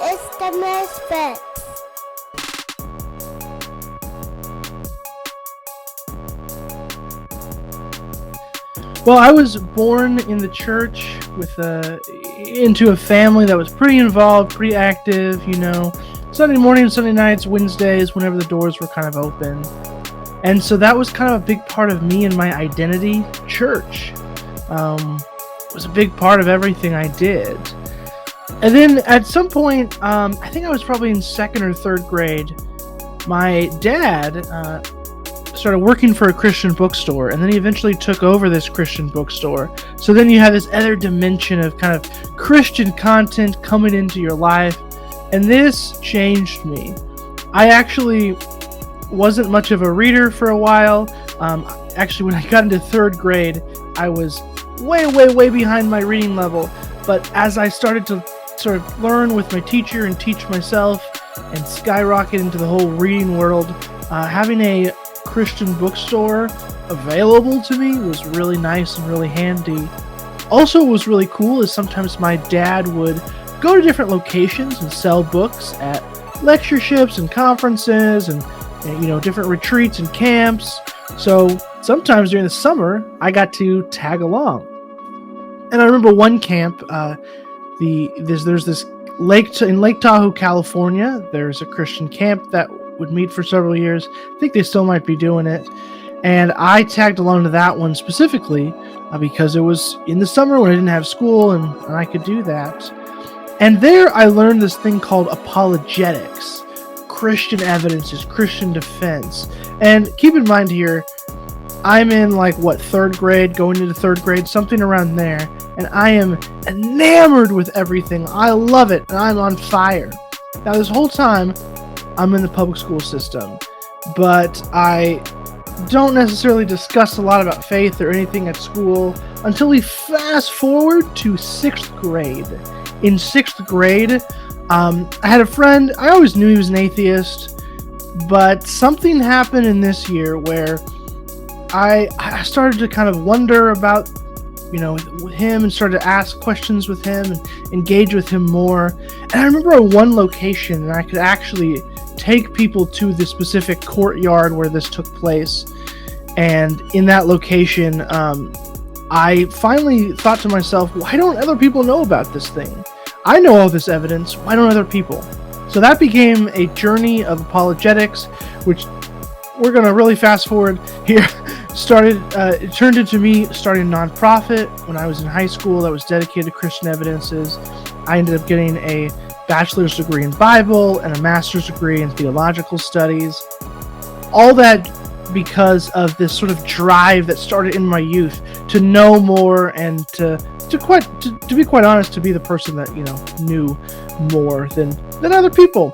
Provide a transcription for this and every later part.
It's the Misfits. Well, I was born in the church into a family that was pretty involved, pretty active, Sunday mornings, Sunday nights, Wednesdays, whenever the doors were kind of open. And so that was kind of a big part of me and my identity. Church was a big part of everything I did. And then at some point, I think I was probably in second or third grade, my dad started working for a Christian bookstore, and then he eventually took over this Christian bookstore. So then you have this other dimension of kind of Christian content coming into your life, and this changed me. I actually wasn't much of a reader for a while. Actually, when I got into third grade, I was way behind my reading level. But as I started to sort of learn with my teacher and teach myself and skyrocket into the whole reading world, having a Christian bookstore available to me was really nice and really handy. Also, what was really cool is sometimes my dad would go to different locations and sell books at lectureships and conferences and different retreats and camps. So sometimes during the summer, I got to tag along. And I remember one camp, there's this lake in Lake Tahoe, California. There's a Christian camp that would meet for several years. I think they still might be doing it. And I tagged along to that one specifically because it was in the summer when I didn't have school and I could do that. And there I learned this thing called apologetics, Christian evidences, Christian defense. And keep in mind here, I'm in third grade, going into third grade, something around there. And I am enamored with everything. I love it, and I'm on fire. Now this whole time, I'm in the public school system, but I don't necessarily discuss a lot about faith or anything at school until we fast forward to 6th grade. In 6th grade, I had a friend. I always knew he was an atheist, but something happened in this year where I started to kind of wonder about with him and started to ask questions with him and engage with him more. And I remember one location, and I could actually take people to the specific courtyard where this took place. And in that location, I finally thought to myself, why don't other people know about this thing? I know all this evidence. Why don't other people? So that became a journey of apologetics, which we're going to really fast forward here. It turned into me starting a nonprofit when I was in high school that was dedicated to Christian evidences. I ended up getting a bachelor's degree in Bible and a master's degree in theological studies. All that because of this sort of drive that started in my youth to know more and to be quite honest, to be the person that knew more than other people.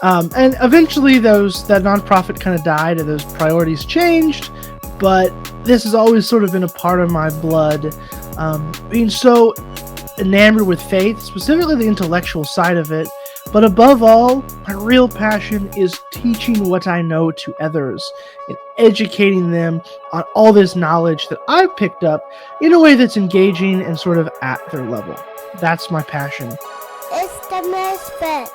And eventually that nonprofit kind of died and those priorities changed, but this has always sort of been a part of my blood. Being so enamored with faith, specifically the intellectual side of it, but above all, my real passion is teaching what I know to others and educating them on all this knowledge that I've picked up in a way that's engaging and sort of at their level. That's my passion. It's the Misfits.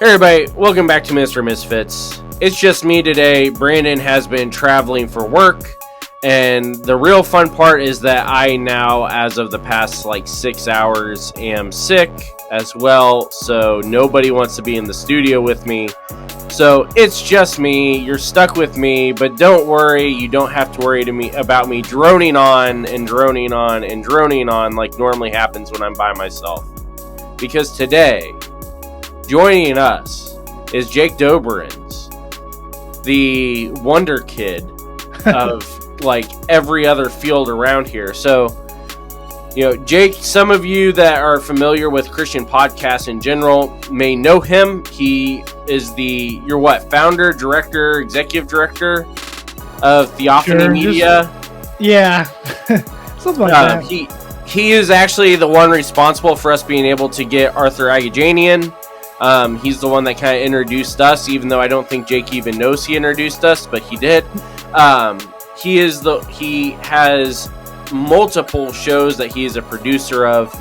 Hey everybody, welcome back to Mr. Misfits. It's just me today. Brandon has been traveling for work, and the real fun part is that I now, as of the past 6 hours, am sick as well, so nobody wants to be in the studio with me. So it's just me. You're stuck with me, but don't worry, you don't have to worry about me droning on and droning on and droning on like normally happens when I'm by myself. Because today, joining us is Jake Doberenz, the wonder kid of every other field around here. So, Jake, some of you that are familiar with Christian podcasts in general may know him. He is founder, director, executive director of Theophany Media. Something like that. He is actually the one responsible for us being able to get Arthur Agajanian. He's the one that kind of introduced us, even though I don't think Jake even knows he introduced us, but he did. He has multiple shows that he is a producer of.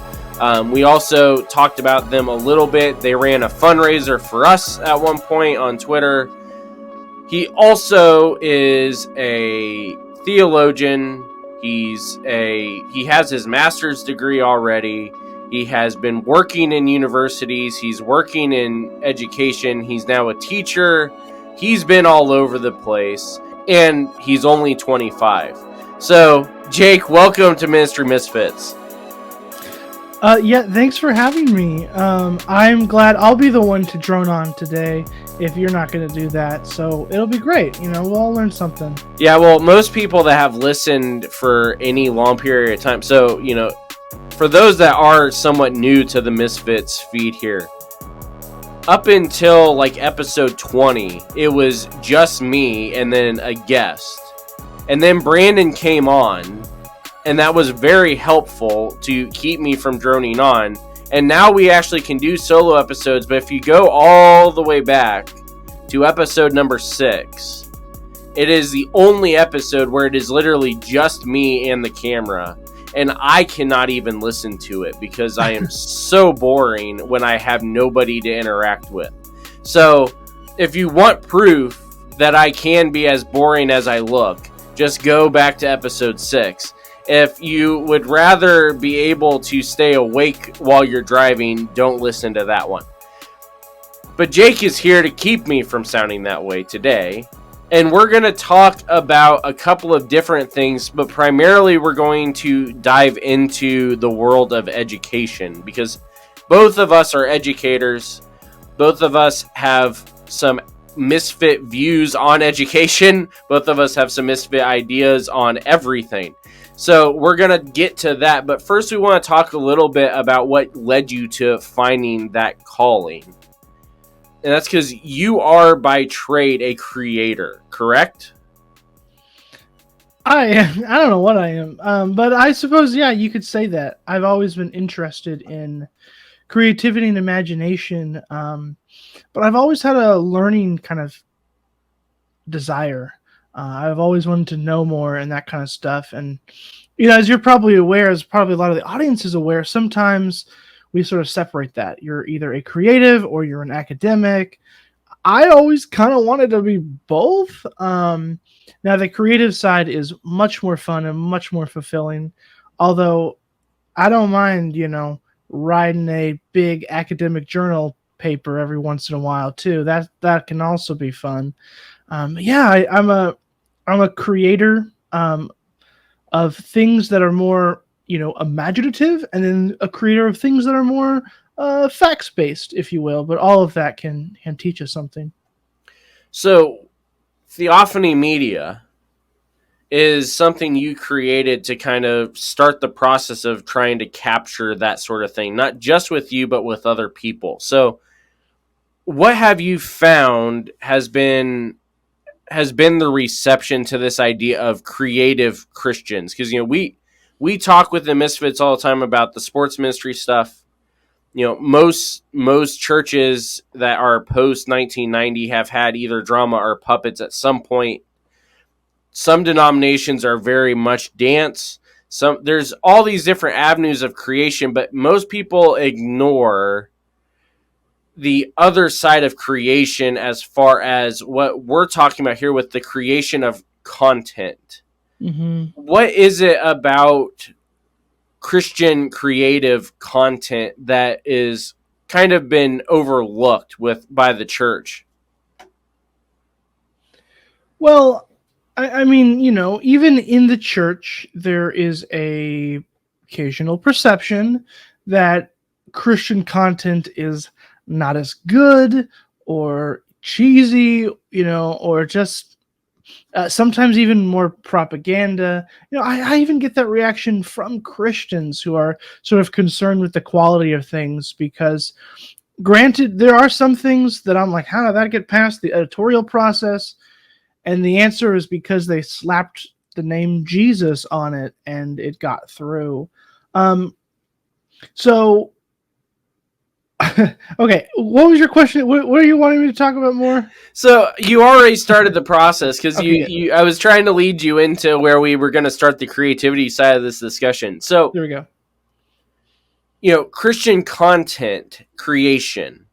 We also talked about them a little bit. They ran a fundraiser for us at one point on Twitter. He also is a theologian. He has his master's degree already. He has been working in universities. He's working in education. He's now a teacher. He's been all over the place, and he's only 25. So, Jake, welcome to Ministry Misfits. Yeah, thanks for having me. I'm glad I'll be the one to drone on today if you're not going to do that. So it'll be great. We'll all learn something. Yeah, well, most people that have listened for any long period of time. So, for those that are somewhat new to the Misfits feed here, up until like episode 20, it was just me and then a guest. And then Brandon came on, and that was very helpful to keep me from droning on. And now we actually can do solo episodes, but if you go all the way back to episode number 6, it is the only episode where it is literally just me and the camera. And I cannot even listen to it because I am so boring when I have nobody to interact with. So if you want proof that I can be as boring as I look, just go back to episode 6. If you would rather be able to stay awake while you're driving, don't listen to that one. But Jake is here to keep me from sounding that way today. And we're going to talk about a couple of different things, but primarily we're going to dive into the world of education because both of us are educators. Both of us have some misfit views on education. Both of us have some misfit ideas on everything. So we're going to get to that. But first we want to talk a little bit about what led you to finding that calling. And that's because you are by trade a creator, correct? I don't know what I am, but I suppose, yeah, you could say that. I've always been interested in creativity and imagination, but I've always had a learning kind of desire. I've always wanted to know more and that kind of stuff. And, as you're probably aware, as probably a lot of the audience is aware, sometimes we sort of separate that. You're either a creative or you're an academic. I always kind of wanted to be both. Now, the creative side is much more fun and much more fulfilling, although I don't mind, writing a big academic journal paper every once in a while, too. That can also be fun. I'm a creator of things that are more imaginative, and then a creator of things that are more facts-based, if you will. But all of that can teach us something. So, Theophany Media is something you created to kind of start the process of trying to capture that sort of thing, not just with you, but with other people. So, what have you found has been the reception to this idea of creative Christians? Because, we talk with the Misfits all the time about the sports ministry stuff. Most churches that are post 1990 have had either drama or puppets at some point. Some denominations are very much dance. There's all these different avenues of creation, but most people ignore the other side of creation as far as what we're talking about here with the creation of content. Mm-hmm. What is it about Christian creative content that is kind of been overlooked by the church? Well, I mean, even in the church, there is a occasional perception that Christian content is not as good or cheesy, or just sometimes even more propaganda. I even get that reaction from Christians who are sort of concerned with the quality of things because, granted, there are some things that I'm like, how did that get past the editorial process? And the answer is because they slapped the name Jesus on it and it got through. So Okay, what was your question? What are you wanting me to talk about more? So you already started the process because Okay, good. I was trying to lead you into where we were going to start the creativity side of this discussion. So, There we go. Christian content creation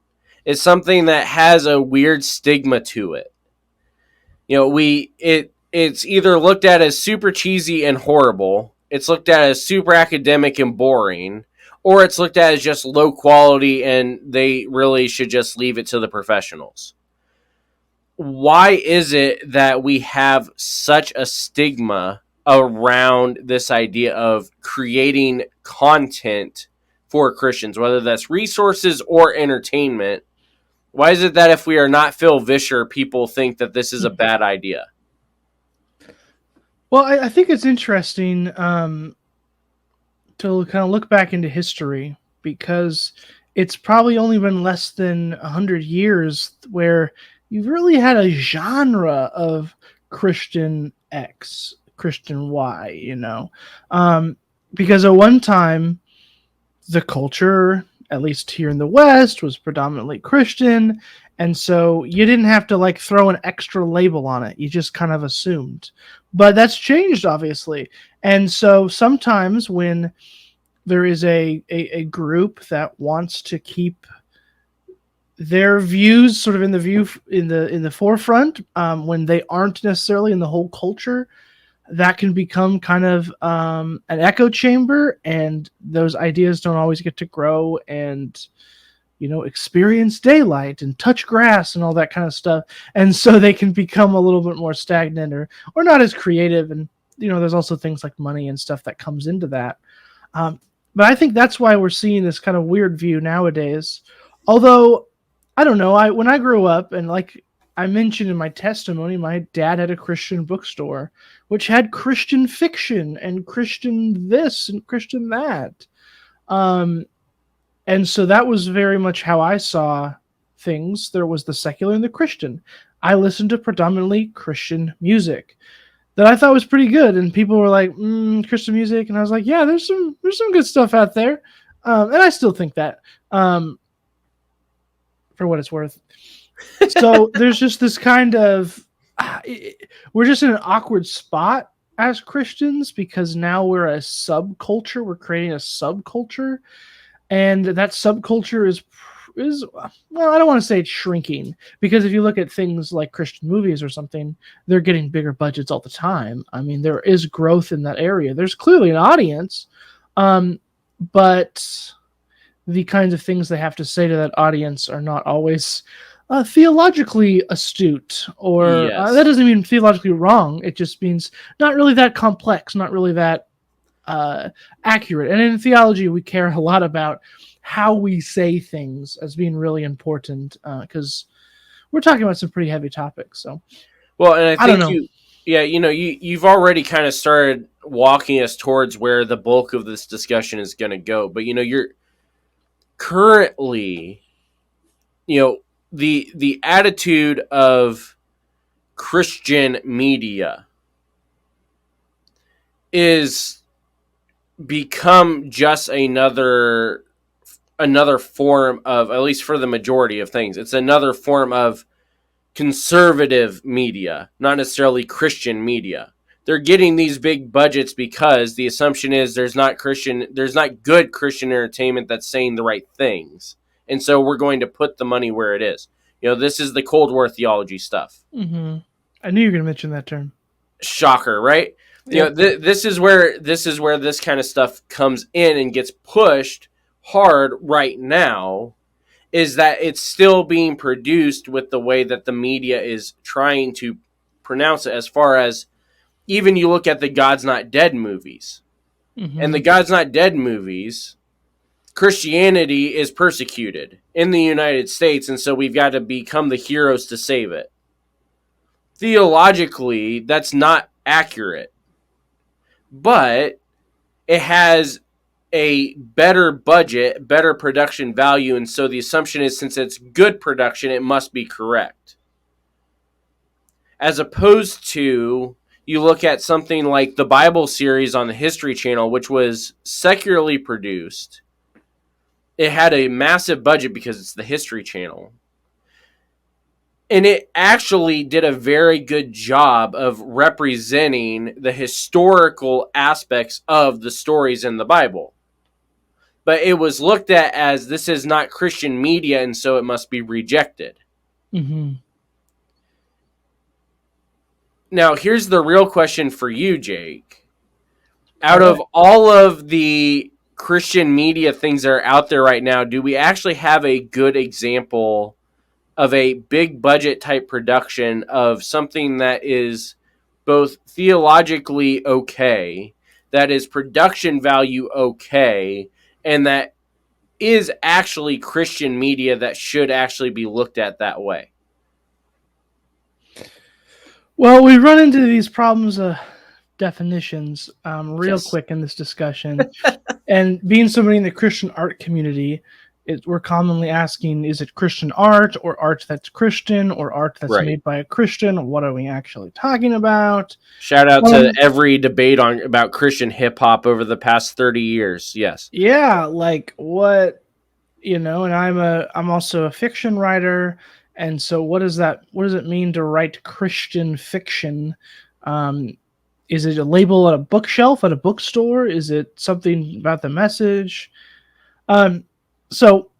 is something that has a weird stigma to it. It's either looked at as super cheesy and horrible, it's looked at as super academic and boring, or it's looked at as just low quality and they really should just leave it to the professionals. Why is it that we have such a stigma around this idea of creating content for Christians, whether that's resources or entertainment? Why is it that if we are not Phil Vischer, people think that this is a bad idea? Well, I think it's interesting to kind of look back into history because it's probably only been less than 100 years where you've really had a genre of Christian X, Christian Y, because at one time, the culture, at least here in the West, was predominantly Christian. And so you didn't have to like throw an extra label on it. You just kind of assumed. But that's changed, obviously. And so sometimes when there is a group that wants to keep their views sort of in the forefront, when they aren't necessarily in the whole culture, that can become kind of an echo chamber, and those ideas don't always get to grow and experience daylight and touch grass and all that kind of stuff, and so they can become a little bit more stagnant or not as creative. And there's also things like money and stuff that comes into that. But I think that's why we're seeing this kind of weird view nowadays. Although I don't know, when I grew up, and like I mentioned in my testimony, my dad had a Christian bookstore, which had Christian fiction and Christian this and Christian that. And so that was very much how I saw things. There was the secular and the Christian. I listened to predominantly Christian music that I thought was pretty good, and people were like, Christian music, and I was like, yeah, there's some good stuff out there, and I still think that, for what it's worth. So there's just this kind of we're just in an awkward spot as Christians because now we're a subculture. We're creating a subculture, and that subculture is well, I don't want to say it's shrinking, because if you look at things like Christian movies or something, they're getting bigger budgets all the time. I mean, there is growth in that area. There's clearly an audience, but the kinds of things they have to say to that audience are not always theologically astute, or Yes. that doesn't mean theologically wrong. It just means not really that complex, not really that accurate. And in theology, we care a lot about how we say things as being really important, because we're talking about some pretty heavy topics. So, well, and I don't know. you've already kind of started walking us towards where the bulk of this discussion is going to go. But you're currently, the attitude of Christian media is become just another form of, at least for the majority of things, it's another form of conservative media, not necessarily Christian media. They're getting these big budgets because the assumption is there's not good Christian entertainment that's saying the right things. And so we're going to put the money where it is. This is the Cold War theology stuff. Mm-hmm. I knew you were going to mention that term. Shocker, right? Yeah. This is where this kind of stuff comes in and gets pushed hard right now, is that it's still being produced with the way that the media is trying to pronounce it. As far as, even you look at the God's Not Dead movies, Mm-hmm. and the God's Not Dead movies, Christianity is persecuted in the United States, and so we've got to become the heroes to save it. Theologically, that's not accurate, but it has a better budget, better production value, and so the assumption is, since it's good production, it must be correct. As opposed to, you look at something like the Bible series on the History Channel, which was secularly produced, It had a massive budget because it's the History Channel. And it actually did a very good job of representing the historical aspects of the stories in the Bible. But it was looked at as this is not Christian media, and so it must be rejected. Mm-hmm. Now, here's the real question for you, Jake. Out of all of the Christian media things that are out there right now, do we actually have a good example of a big budget type production of something that is both theologically okay, that is production value okay, and that is actually Christian media that should actually be looked at that way? Well, we run into these problems of definitions real Yes. quick in this discussion. And being somebody in the Christian art community, we're commonly asking, is it Christian art or art that's Christian or art that's Right. made by a Christian? What are we actually talking about? Shout out to every debate about Christian hip hop over the past 30 years. Yes. Yeah, like what, and I'm also a fiction writer. And so what does it mean to write Christian fiction? Is it a label at a bookshelf at a bookstore? Is it something about the message? So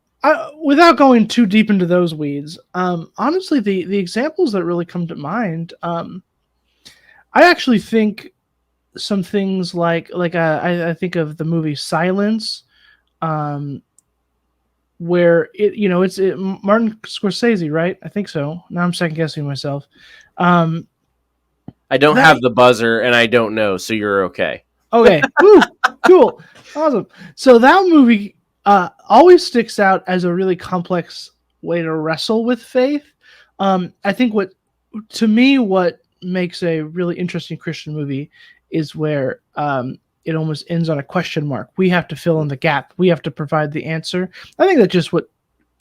without going too deep into those weeds, honestly, the examples that really come to mind, I actually think some things like I think of the movie Silence, where it's Martin Scorsese, right? I think so. Now I'm second guessing myself. I don't have the buzzer and I don't know, so you're okay. Okay. Woo, cool. Awesome. So that movie always sticks out as a really complex way to wrestle with faith. I think what makes a really interesting Christian movie is where it almost ends on a question mark. We have to fill in the gap. We have to provide the answer. I think that's just what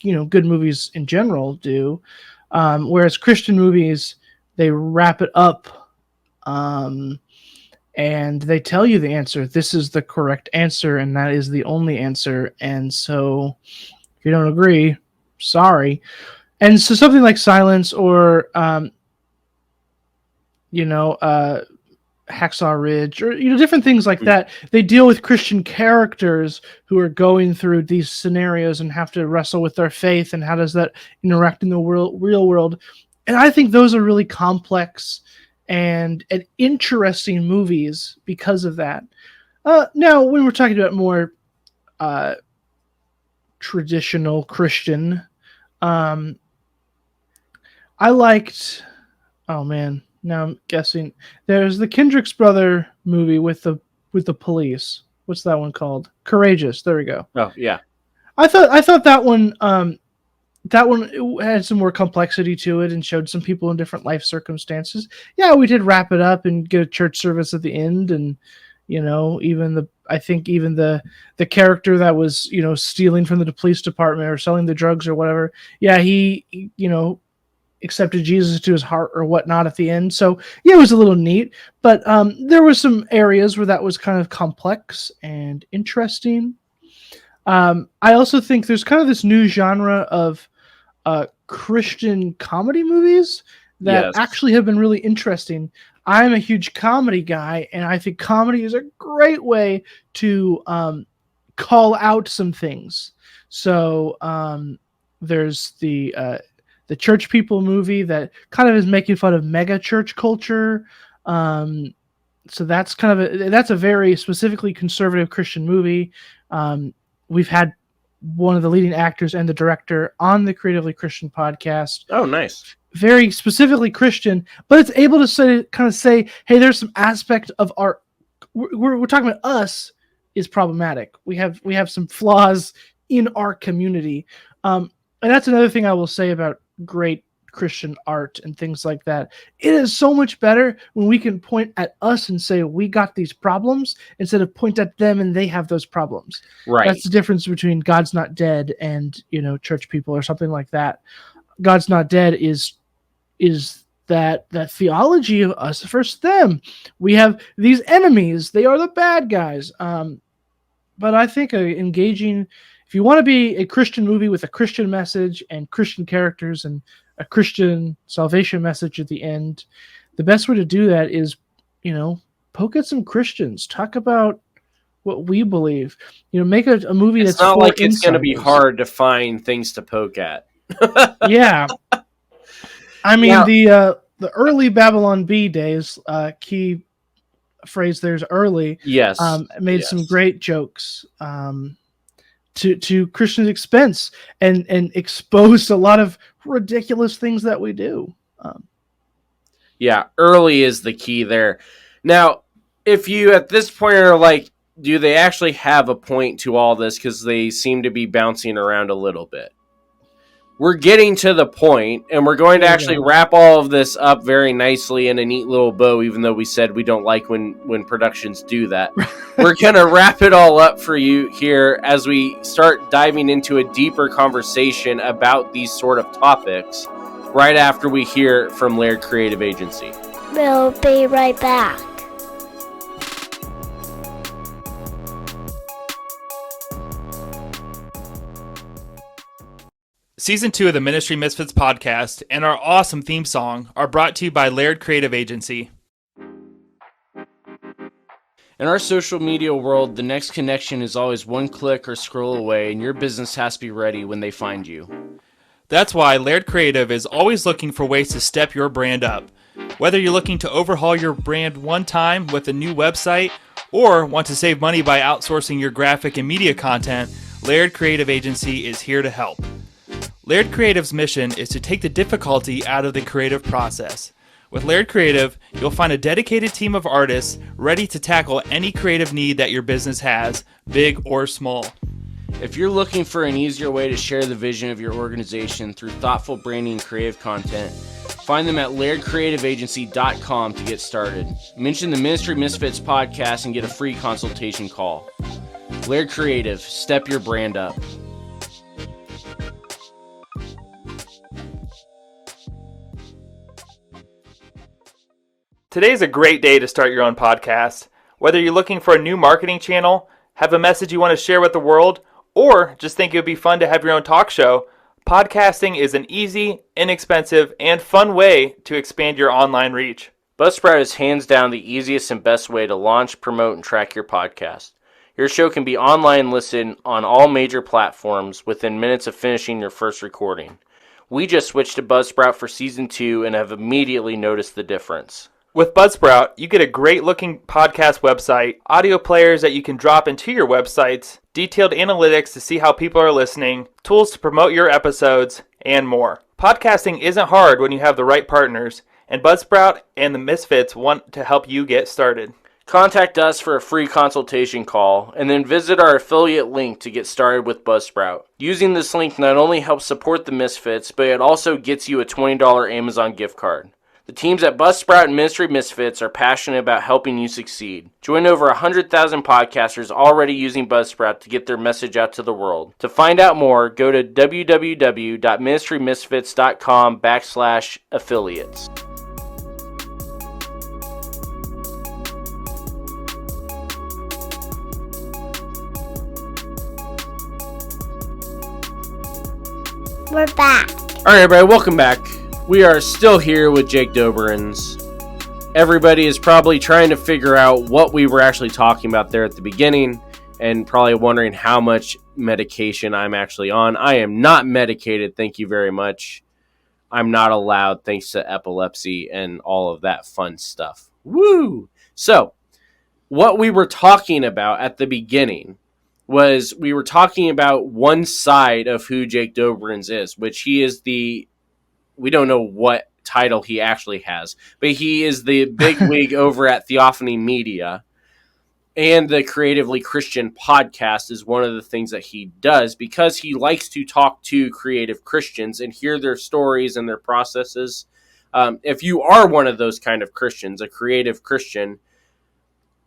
good movies in general do. Whereas Christian movies, they wrap it up. And they tell you the answer. This is the correct answer, and that is the only answer. And so, if you don't agree, sorry. And so, something like Silence or, Hacksaw Ridge, or different things like that. They deal with Christian characters who are going through these scenarios and have to wrestle with their faith, and how does that interact in the real world. And I think those are really complex and interesting movies because of that. Now, when we're talking about more traditional Christian, I liked. Oh man, now I'm guessing. There's the Kendrick's brother movie with the police. What's that one called? Courageous. There we go. Oh yeah. I thought that one. That one had some more complexity to it and showed some people in different life circumstances. Yeah, we did wrap it up and get a church service at the end, and even the character that was stealing from the police department or selling the drugs or whatever. Yeah, he accepted Jesus to his heart or whatnot at the end. So yeah, it was a little neat, but there were some areas where that was kind of complex and interesting. I also think there's kind of this new genre of Christian comedy movies that actually have been really interesting. I'm a huge comedy guy, and I think comedy is a great way to call out some things. So there's the Church People movie that kind of is making fun of mega church culture. So that's that's a very specifically conservative Christian movie. We've had one of the leading actors and the director on the Creatively Christian podcast. Oh, nice. Very specifically Christian, but it's able to say, hey, there's some aspect of our, we're talking about us is problematic. We have some flaws in our community. And that's another thing I will say about great Christian art and things like that. It is so much better when we can point at us and say we got these problems instead of point at them and they have those problems. Right. That's the difference between God's Not Dead and Church People or something like that. God's Not Dead is that theology of us versus them. We have these enemies; they are the bad guys. But I think if if you want to be a Christian movie with a Christian message and Christian characters and a Christian salvation message at the end, the best way to do that is, poke at some Christians, talk about what we believe, make a movie it's that's not for like it's going to be insiders. hard to find things to poke at. Yeah. I mean, the early Babylon Bee days, key phrase there's early, Yes, made some great jokes to Christian expense and exposed a lot of ridiculous things that we do. Yeah, early is the key there. Now, if you at this point are like, do they actually have a point to all this? Because they seem to be bouncing around a little bit. We're getting to the point, and we're going to actually wrap all of this up very nicely in a neat little bow, even though we said we don't like when productions do that. We're going to wrap it all up for you here as we start diving into a deeper conversation about these sort of topics right after we hear from Laird Creative Agency. We'll be right back. Season 2 of the Ministry Misfits podcast and our awesome theme song are brought to you by Laird Creative Agency. In our social media world, the next connection is always one click or scroll away, and your business has to be ready when they find you. That's why Laird Creative is always looking for ways to step your brand up. Whether you're looking to overhaul your brand one time with a new website or want to save money by outsourcing your graphic and media content, Laird Creative Agency is here to help. Laird Creative's mission is to take the difficulty out of the creative process. With Laird Creative, you'll find a dedicated team of artists ready to tackle any creative need that your business has, big or small. If you're looking for an easier way to share the vision of your organization through thoughtful branding and creative content, find them at lairdcreativeagency.com to get started. Mention the Ministry Misfits podcast and get a free consultation call. Laird Creative, step your brand up. Today's a great day to start your own podcast. Whether you're looking for a new marketing channel, have a message you want to share with the world, or just think it would be fun to have your own talk show, podcasting is an easy, inexpensive, and fun way to expand your online reach. Buzzsprout is hands down the easiest and best way to launch, promote, and track your podcast. Your show can be online listened on all major platforms within minutes of finishing your first recording. We just switched to Buzzsprout for Season 2 and have immediately noticed the difference. With Buzzsprout, you get a great-looking podcast website, audio players that you can drop into your websites, detailed analytics to see how people are listening, tools to promote your episodes, and more. Podcasting isn't hard when you have the right partners, and Buzzsprout and the Misfits want to help you get started. Contact us for a free consultation call, and then visit our affiliate link to get started with Buzzsprout. Using this link not only helps support the Misfits, but it also gets you a $20 Amazon gift card. The teams at Buzzsprout and Ministry Misfits are passionate about helping you succeed. Join over 100,000 podcasters already using Buzzsprout to get their message out to the world. To find out more, go to www.ministrymisfits.com/affiliates. We're back. All right, everybody, welcome back. We are still here with Jake Doberenz. Everybody is probably trying to figure out what we were actually talking about there at the beginning and probably wondering how much medication I'm actually on. I am not medicated, thank you very much. I'm not allowed thanks to epilepsy and all of that fun stuff. Woo! So, what we were talking about at the beginning was we were talking about one side of who Jake Doberenz is, which he is we don't know what title he actually has, but he is the big wig over at Theophany Media, and the Creatively Christian podcast is one of the things that he does because he likes to talk to creative Christians and hear their stories and their processes. If you are one of those kind of Christians, a creative Christian,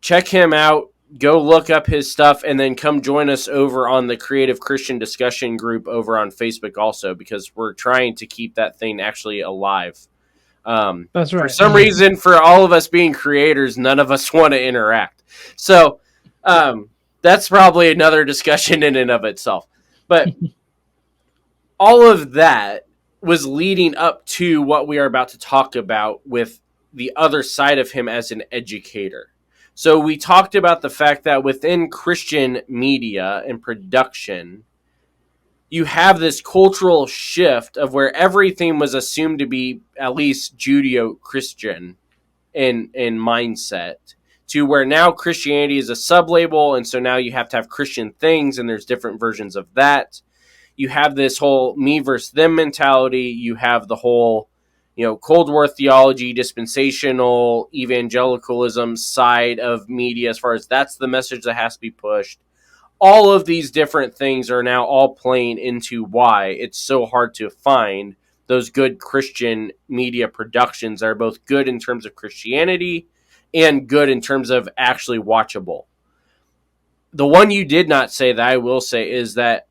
check him out. Go look up his stuff and then come join us over on the Creative Christian discussion group over on Facebook also, because we're trying to keep that thing actually alive. That's right. For some reason, for all of us being creators, none of us want to interact. So that's probably another discussion in and of itself. But all of that was leading up to what we are about to talk about with the other side of him as an educator. So we talked about the fact that within Christian media and production, you have this cultural shift of where everything was assumed to be at least Judeo-Christian in mindset, to where now Christianity is a sub-label, and so now you have to have Christian things, and there's different versions of that. You have this whole me versus them mentality. You have the whole, Cold War theology, dispensational evangelicalism side of media, as far as that's the message that has to be pushed. All of these different things are now all playing into why it's so hard to find those good Christian media productions that are both good in terms of Christianity and good in terms of actually watchable. The one you did not say that I will say is that,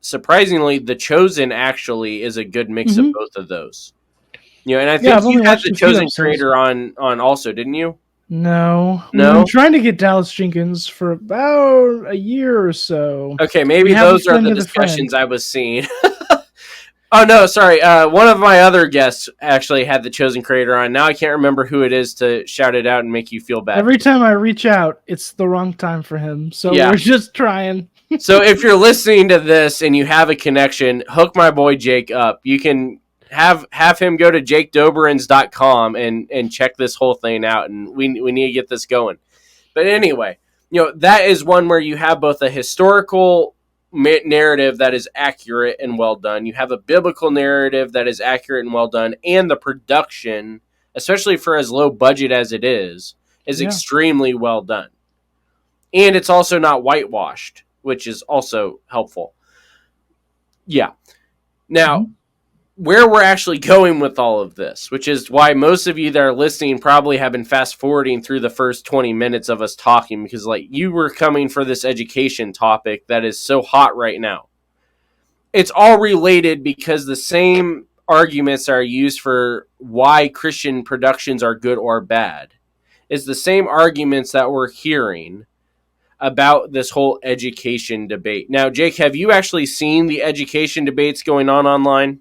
surprisingly, The Chosen actually is a good mix of both of those. And I think you had The Chosen creator on also, didn't you? No. We've been trying to get Dallas Jenkins for about a year or so. Okay, maybe those are the discussions I was seeing. Oh, no, sorry. One of my other guests actually had The Chosen creator on. Now I can't remember who it is to shout it out and make you feel bad. Every time I reach out, it's the wrong time for him. So we're just trying. So if you're listening to this and you have a connection, hook my boy Jake up. You can have him go to jakedoberenz.com and check this whole thing out, and we need to get this going. But anyway, that is one where you have both a historical narrative that is accurate and well done. You have a biblical narrative that is accurate and well done, and the production, especially for as low budget as it is extremely well done. And it's also not whitewashed, which is also helpful. Yeah. Now, where we're actually going with all of this, which is why most of you that are listening probably have been fast forwarding through the first 20 minutes of us talking, because you were coming for this education topic that is so hot right now. It's all related because the same arguments are used for why Christian productions are good or bad is the same arguments that we're hearing about this whole education debate. Now, Jake, have you actually seen the education debates going on online?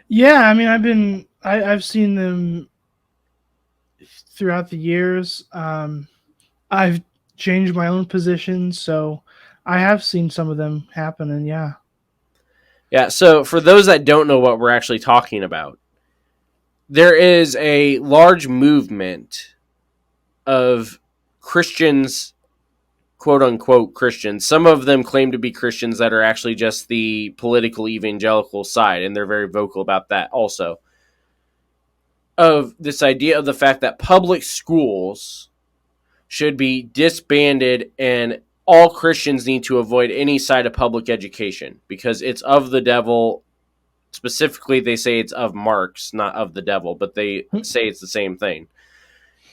Yeah, I mean, I've seen them throughout the years. I've changed my own position, so I have seen some of them happen, and yeah. Yeah, so for those that don't know what we're actually talking about, there is a large movement of Christians, quote-unquote Christians. Some of them claim to be Christians that are actually just the political evangelical side, and they're very vocal about that also, of this idea of the fact that public schools should be disbanded and all Christians need to avoid any side of public education because it's of the devil. Specifically, they say it's of Marx, not of the devil, but they say it's the same thing.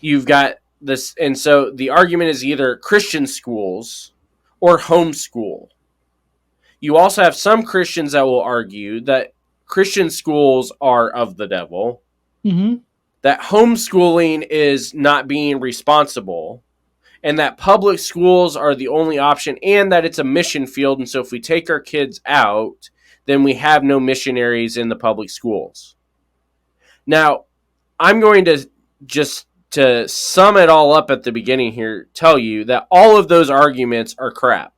You've got this, and so the argument is either Christian schools or homeschool. You also have some Christians that will argue that Christian schools are of the devil, that homeschooling is not being responsible, and that public schools are the only option, and that it's a mission field, and so if we take our kids out, then we have no missionaries in the public schools. Now, I'm going to just to sum it all up at the beginning here, tell you that all of those arguments are crap.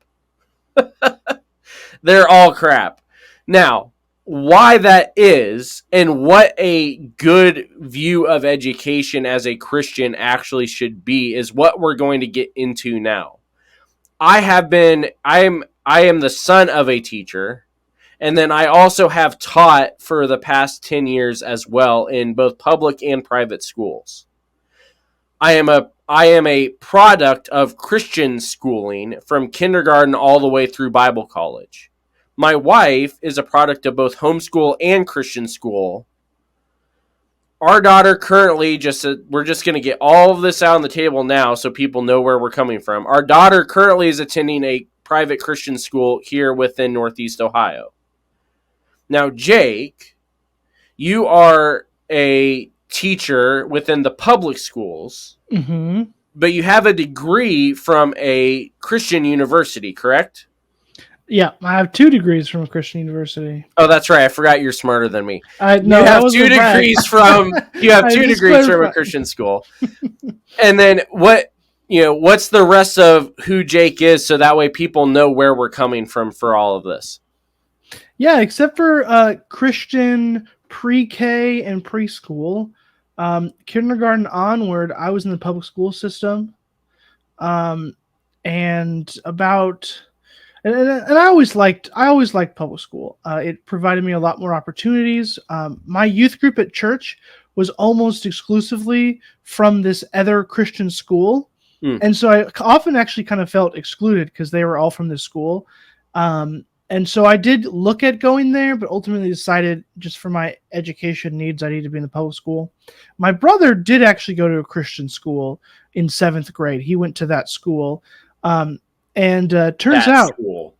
They're all crap. Now, why that is and what a good view of education as a Christian actually should be is what we're going to get into now. I am the son of a teacher, and then I also have taught for the past 10 years as well in both public and private schools. I am a product of Christian schooling from kindergarten all the way through Bible college. My wife is a product of both homeschool and Christian school. Our daughter currently, we're just going to get all of this out on the table now so people know where we're coming from. Our daughter currently is attending a private Christian school here within Northeast Ohio. Now, Jake, you are a teacher within the public schools, but you have a degree from a Christian university, correct? Yeah, I have 2 degrees from a Christian university. Oh, that's right. I forgot you're smarter than me. No, You that have wasn't 2 a brag. degrees from you have I 2 just degrees from a clarified. Christian school. And then what's the rest of who Jake is, so that way people know where we're coming from for all of this? Yeah, except for Christian pre-K and preschool. Kindergarten onward, I was in the public school system. And about and I always liked public school. It provided me a lot more opportunities. My youth group at church was almost exclusively from this other Christian school, and so I often actually kind of felt excluded because they were all from this school. And so I did look at going there, but ultimately decided just for my education needs, I need to be in the public school. My brother did actually go to a Christian school in 7th grade. He went to that school. And turns out, school.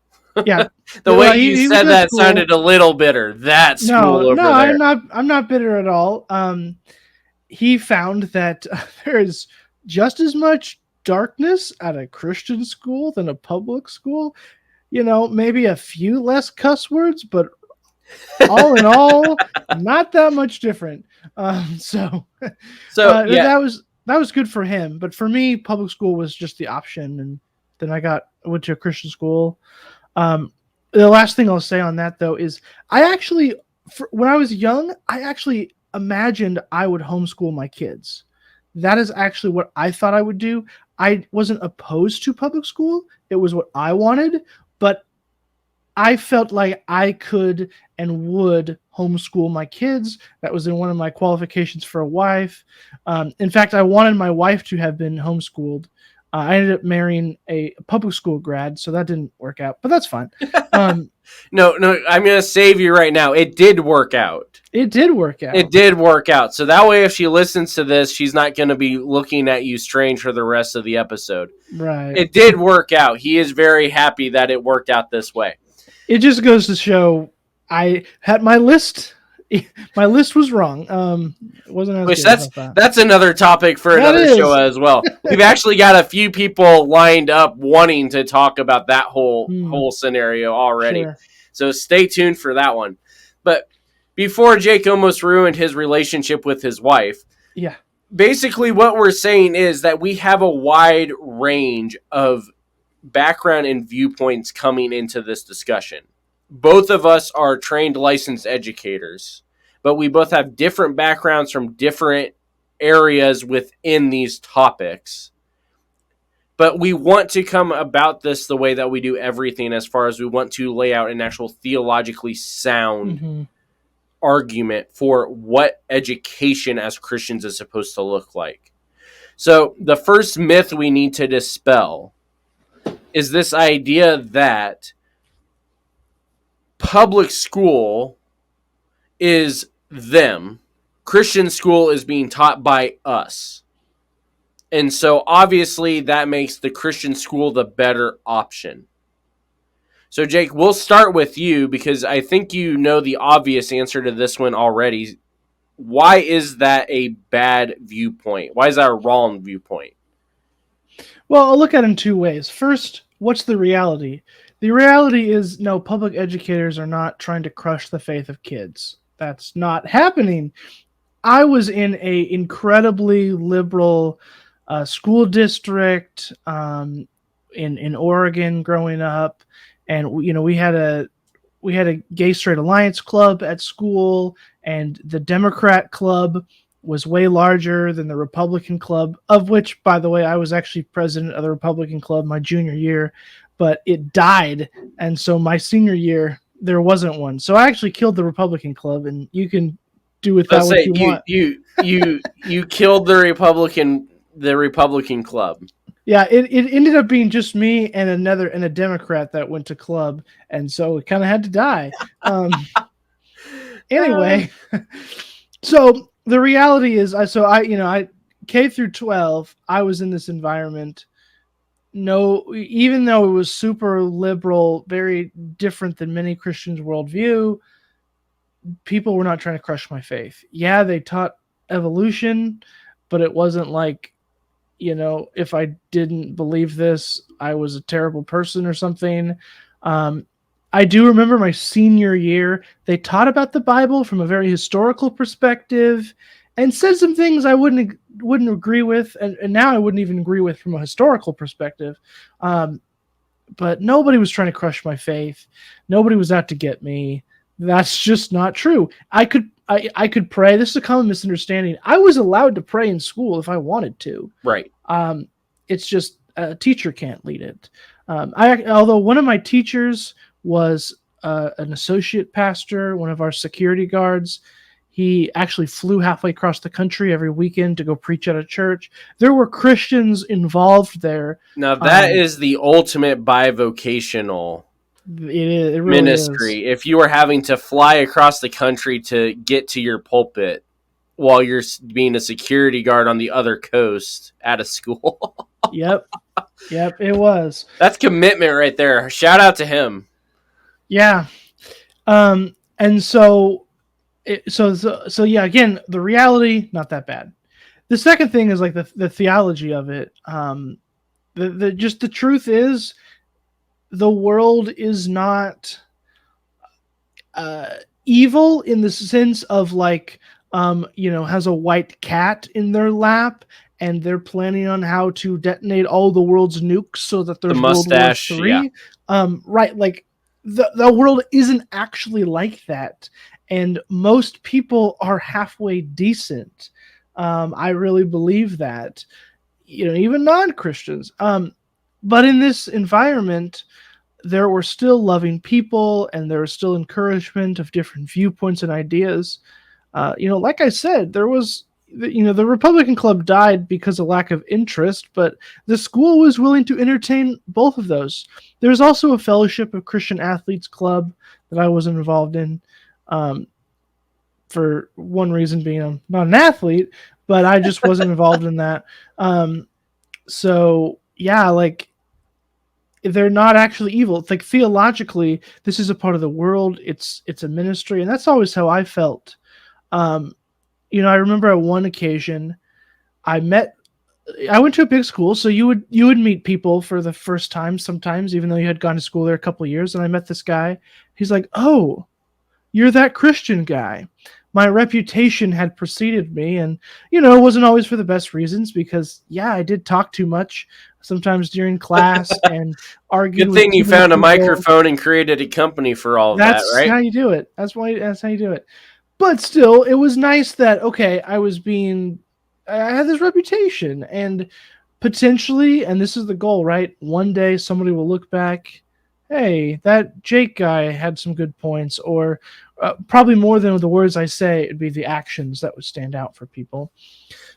yeah, The way he you was said at that school. sounded a little bitter. That school over No, there. I'm not bitter at all. He found that there is just as much darkness at a Christian school than a public school. Maybe a few less cuss words, but all in all, not that much different. So yeah. that was good for him. But for me, public school was just the option, and then I went to a Christian school. The last thing I'll say on that though is when I was young, I actually imagined I would homeschool my kids. That is actually what I thought I would do. I wasn't opposed to public school. It was what I wanted, but I felt like I could and would homeschool my kids. That was in one of my qualifications for a wife. In fact, I wanted my wife to have been homeschooled. I ended up marrying a public school grad, so that didn't work out, but that's fine. No, I'm going to save you right now. It did work out. It did work out. It did work out. So that way, if she listens to this, she's not going to be looking at you strange for the rest of the episode. Right. It did work out. He is very happy that it worked out this way. It just goes to show I had my list. My list was wrong. It wasn't as Which good that's another topic for another show as well. We've actually got a few people lined up wanting to talk about that whole scenario already. Sure. So stay tuned for that one. But before Jake almost ruined his relationship with his wife, yeah. Basically what we're saying is that we have a wide range of background and viewpoints coming into this discussion. Both of us are trained licensed educators, but we both have different backgrounds from different areas within these topics. But we want to come about this the way that we do everything, as far as we want to lay out an actual theologically sound argument for what education as Christians is supposed to look like. So the first myth we need to dispel is this idea that public school is them. Christian school is being taught by us. And so obviously that makes the Christian school the better option. So Jake, we'll start with you because I think you know the obvious answer to this one already. Why is that a bad viewpoint? Why is that a wrong viewpoint? Well, I'll look at it in 2 ways. First, what's the reality? The reality is, no, public educators are not trying to crush the faith of kids. That's not happening. I was in a incredibly liberal school district in Oregon growing up, and we had a gay straight alliance club at school, and the Democrat club was way larger than the Republican club, of which, by the way, I was actually president of the Republican club my junior year, but it died, and so my senior year there wasn't one. So I actually killed the Republican club, and you can do with that what you want. You killed the Republican club. Yeah, it ended up being just me and a Democrat that went to club, and so it kind of had to die. Anyway, so the reality is, I K through 12, I was in this environment. No, even though it was super liberal, very different than many Christians' worldview, people were not trying to crush my faith. Yeah, they taught evolution, but it wasn't like, if I didn't believe this, I was a terrible person or something. I do remember my senior year, they taught about the Bible from a very historical perspective and said some things I wouldn't agree with, and now I wouldn't even agree with from a historical perspective. But nobody was trying to crush my faith. Nobody was out to get me. That's just not true. I could pray. This is a common misunderstanding. I was allowed to pray in school if I wanted to. Right. It's just a teacher can't lead it. Although one of my teachers was an associate pastor, one of our security guards. He actually flew halfway across the country every weekend to go preach at a church. There were Christians involved there. Now that is the ultimate bivocational It really ministry. is. If you are having to fly across the country to get to your pulpit while you're being a security guard on the other coast at a school. Yep, it was. That's commitment right there. Shout out to him. Yeah. And so yeah, again, the reality, not that bad. The second thing is like the theology of it. The truth is the world is not evil in the sense of like, has a white cat in their lap and they're planning on how to detonate all the world's nukes so that there's The mustache, World War III. Right. Like the world isn't actually like that. And most people are halfway decent. I really believe that, even non-Christians. But in this environment, there were still loving people and there was still encouragement of different viewpoints and ideas. Like I said, there was, the Republican Club died because of lack of interest, but the school was willing to entertain both of those. There's also a Fellowship of Christian Athletes Club that I was involved in. For one reason being I'm not an athlete, but I just wasn't involved in that. So yeah, like they're not actually evil. It's like theologically, this is a part of the world. It's a ministry, and that's always how I felt. I remember at one occasion, I went to a big school, so you would meet people for the first time sometimes, even though you had gone to school there a couple of years. And I met this guy. He's like, "Oh, you're that Christian guy." My reputation had preceded me, and it wasn't always for the best reasons because I did talk too much sometimes during class and argue. Good thing you found a microphone and created a company for all of that, right? That's how you do it. That's how you do it. But still, it was nice that I had this reputation, and potentially, and this is the goal, right? One day somebody will look back, hey, that Jake guy had some good points, or probably more than the words I say, it'd be the actions that would stand out for people.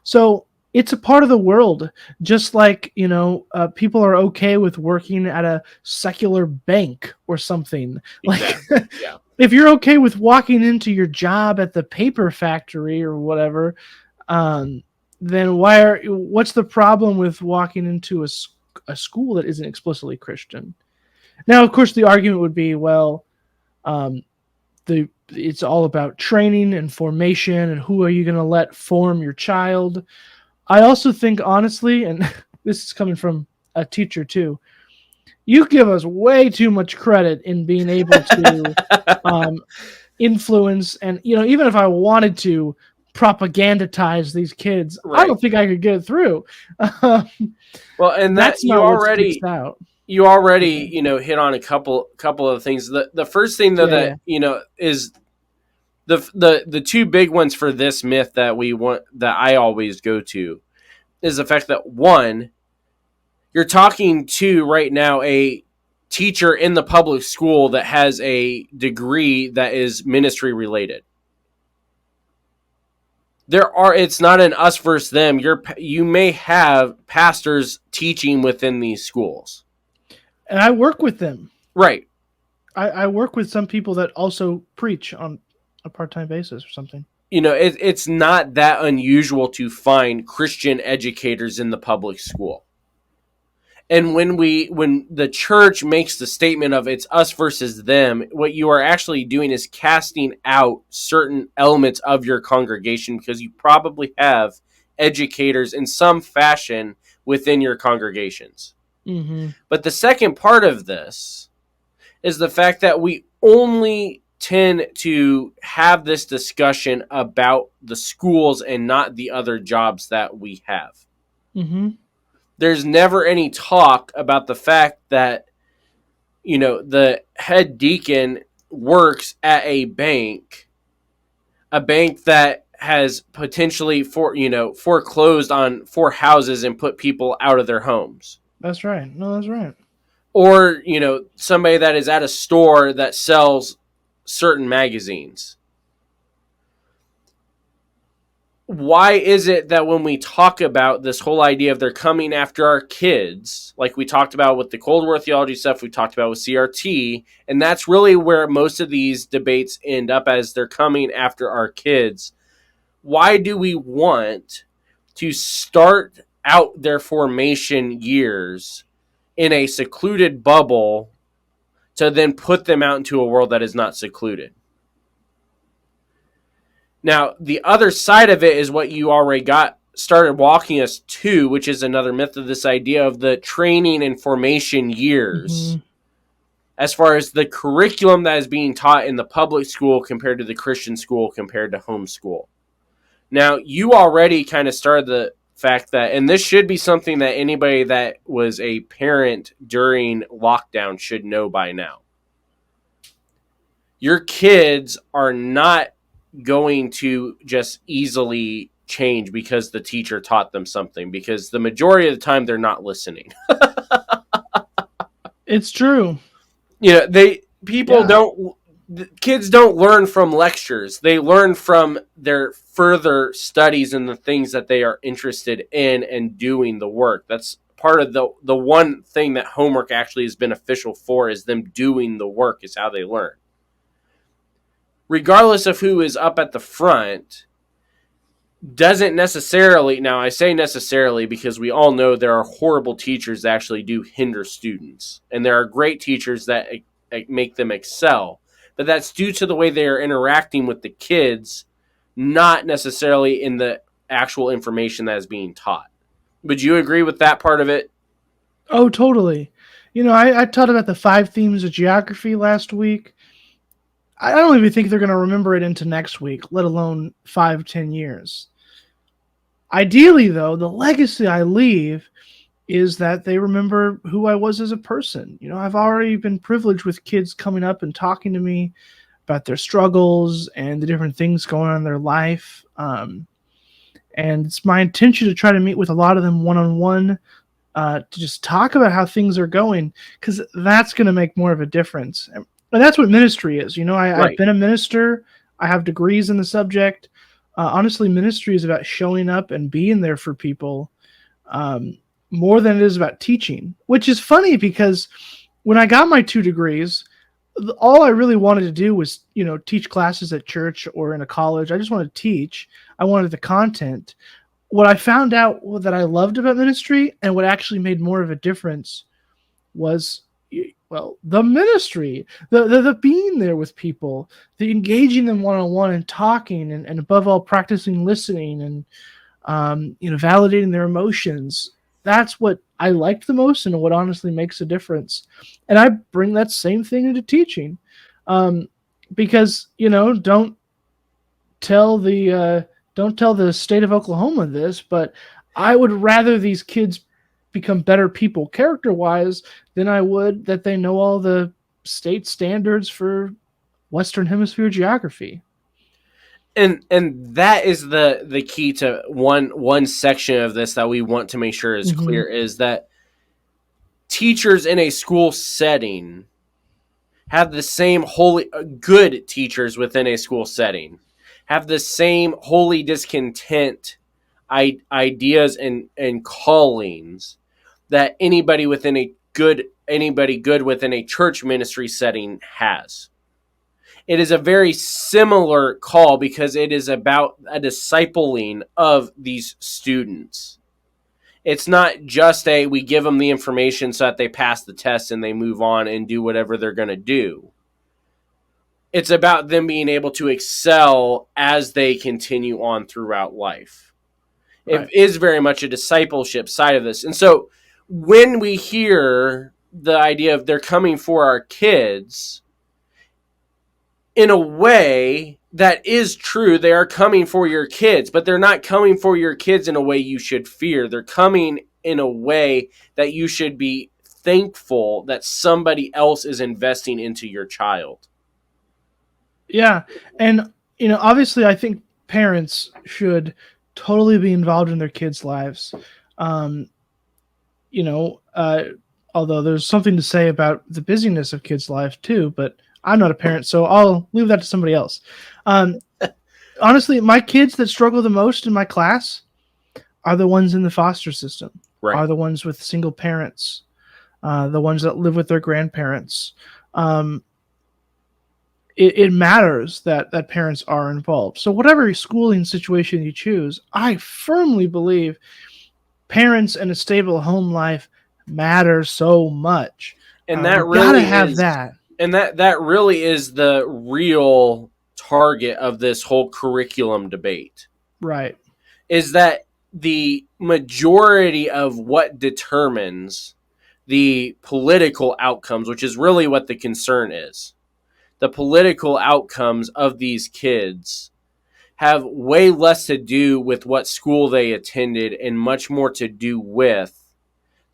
So it's a part of the world, just like, people are okay with working at a secular bank or something. Exactly. Like, yeah. If you're okay with walking into your job at the paper factory or whatever, then what's the problem with walking into a school that isn't explicitly Christian? Now, of course, the argument would be, well, it's all about training and formation, and who are you going to let form your child? I also think, honestly, and this is coming from a teacher too, you give us way too much credit in being able to influence, and even if I wanted to propagandatize these kids, right. I don't think I could get it through. Well, and that's you not already out. You already, hit on a couple of things. The first thing though that is the two big ones for this myth that I always go to is the fact that, one, you're talking to right now a teacher in the public school that has a degree that is ministry related. It's not an us versus them. You may have pastors teaching within these schools. And I work with them. Right. I work with some people that also preach on a part-time basis or something. It's not that unusual to find Christian educators in the public school. And when the church makes the statement of it's us versus them, what you are actually doing is casting out certain elements of your congregation, because you probably have educators in some fashion within your congregations. Mm-hmm. But the second part of this is the fact that we only tend to have this discussion about the schools and not the other jobs that we have. Mm-hmm. There's never any talk about the fact that, the head deacon works at a bank that has potentially foreclosed on 4 houses and put people out of their homes. That's right. No, that's right. Or, somebody that is at a store that sells certain magazines. Why is it that when we talk about this whole idea of they're coming after our kids, like we talked about with the Cold War theology stuff, we talked about with CRT, and that's really where most of these debates end up, as they're coming after our kids. Why do we want to start out their formation years in a secluded bubble to then put them out into a world that is not secluded? Now, the other side of it is what you already started walking us to, which is another myth of this idea of the training and formation years. Mm-hmm. As far as the curriculum that is being taught in the public school compared to the Christian school compared to homeschool. Now, you already kind of started the fact that, and this should be something that anybody that was a parent during lockdown should know by now. Your kids are not going to just easily change because the teacher taught them something, because the majority of the time they're not listening. It's true. Kids don't learn from lectures. They learn from their further studies and the things that they are interested in and doing the work. That's part of the one thing that homework actually is beneficial for, is them doing the work is how they learn. Regardless of who is up at the front, doesn't necessarily, now I say necessarily because we all know there are horrible teachers that actually do hinder students. And there are great teachers that make them excel. But that's due to the way they are interacting with the kids, not necessarily in the actual information that is being taught. Would you agree with that part of it? Oh, totally. I taught about the 5 themes of geography last week. I don't even think they're going to remember it into next week, let alone 5-10 years. Ideally, though, the legacy I leave is that they remember who I was as a person. I've already been privileged with kids coming up and talking to me about their struggles and the different things going on in their life. And it's my intention to try to meet with a lot of them one-on-one to just talk about how things are going, because that's going to make more of a difference. And that's what ministry is. I've been a minister. I have degrees in the subject. Honestly, ministry is about showing up and being there for people more than it is about teaching, which is funny because when I got my 2 degrees, all I really wanted to do was, teach classes at church or in a college. I just wanted to teach. I wanted the content. What I found out that I loved about ministry and what actually made more of a difference was, the ministry, the being there with people, the engaging them one-on-one and talking, and above all, practicing listening and, validating their emotions. That's what I liked the most and what honestly makes a difference. And I bring that same thing into teaching. Because, don't tell the state of Oklahoma this, but I would rather these kids become better people character-wise than I would that they know all the state standards for Western Hemisphere geography. And that is the key to one section of this that we want to make sure is clear, is that teachers in a school setting have the same good teachers within a school setting have the same holy discontent ideas and callings that anybody good within a church ministry setting has. It is a very similar call because it is about a discipling of these students. It's not just we give them the information so that they pass the test and they move on and do whatever they're going to do. It's about them being able to excel as they continue on throughout life. Right. It is very much a discipleship side of this. And so when we hear the idea of they're coming for our kids in a way that is true. They are coming for your kids, but they're not coming for your kids in a way you should fear. They're coming in a way that you should be thankful that somebody else is investing into your child. Yeah. And, obviously I think parents should totally be involved in their kids' lives. Although there's something to say about the busyness of kids' life too, but I'm not a parent, so I'll leave that to somebody else. Honestly, my kids that struggle the most in my class are the ones in the foster system, Right. are the ones with single parents, the ones that live with their grandparents. It matters that parents are involved. So whatever schooling situation you choose, I firmly believe parents and a stable home life matter so much. And that we gotta really have is, that. and that really is the real target of this whole curriculum debate. Right. Is that the majority of what determines the political outcomes, which is really what the concern is. The political outcomes of these kids have way less to do with what school they attended and much more to do with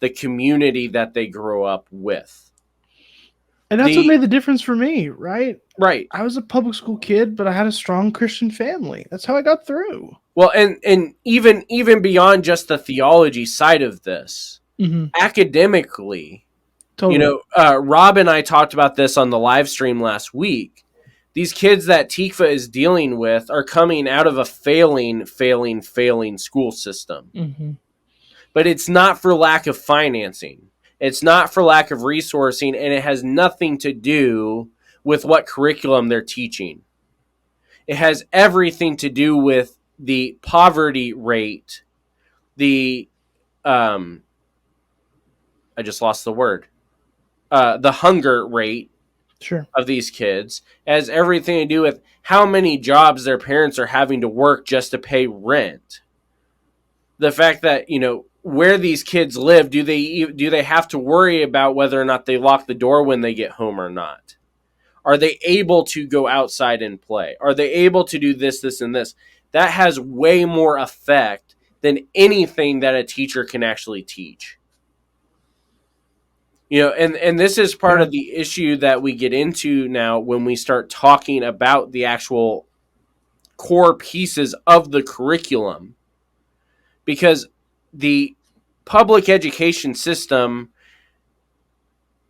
the community that they grew up with. And that's what made the difference for me, right? Right. I was a public school kid, but I had a strong Christian family. That's how I got through. Well, and even beyond just the theology side of this, academically, Totally. Rob and I talked about this on the live stream last week. These kids that Tikva is dealing with are coming out of a failing school system. But it's not for lack of financing. It's not for lack of resourcing, and it has nothing to do with what curriculum they're teaching. It has everything to do with the poverty rate, the I just lost the word. The hunger rate of these kids. It has everything to do with how many jobs their parents are having to work just to pay rent. The fact that, where these kids live, do they have to worry about whether or not they lock the door when they get home or not? Are they able to go outside and play? Are they able to do this, and this? That has way more effect than anything that a teacher can actually teach. And this is part of the issue that we get into now when we start talking about the actual core pieces of the curriculum. Because the public education system,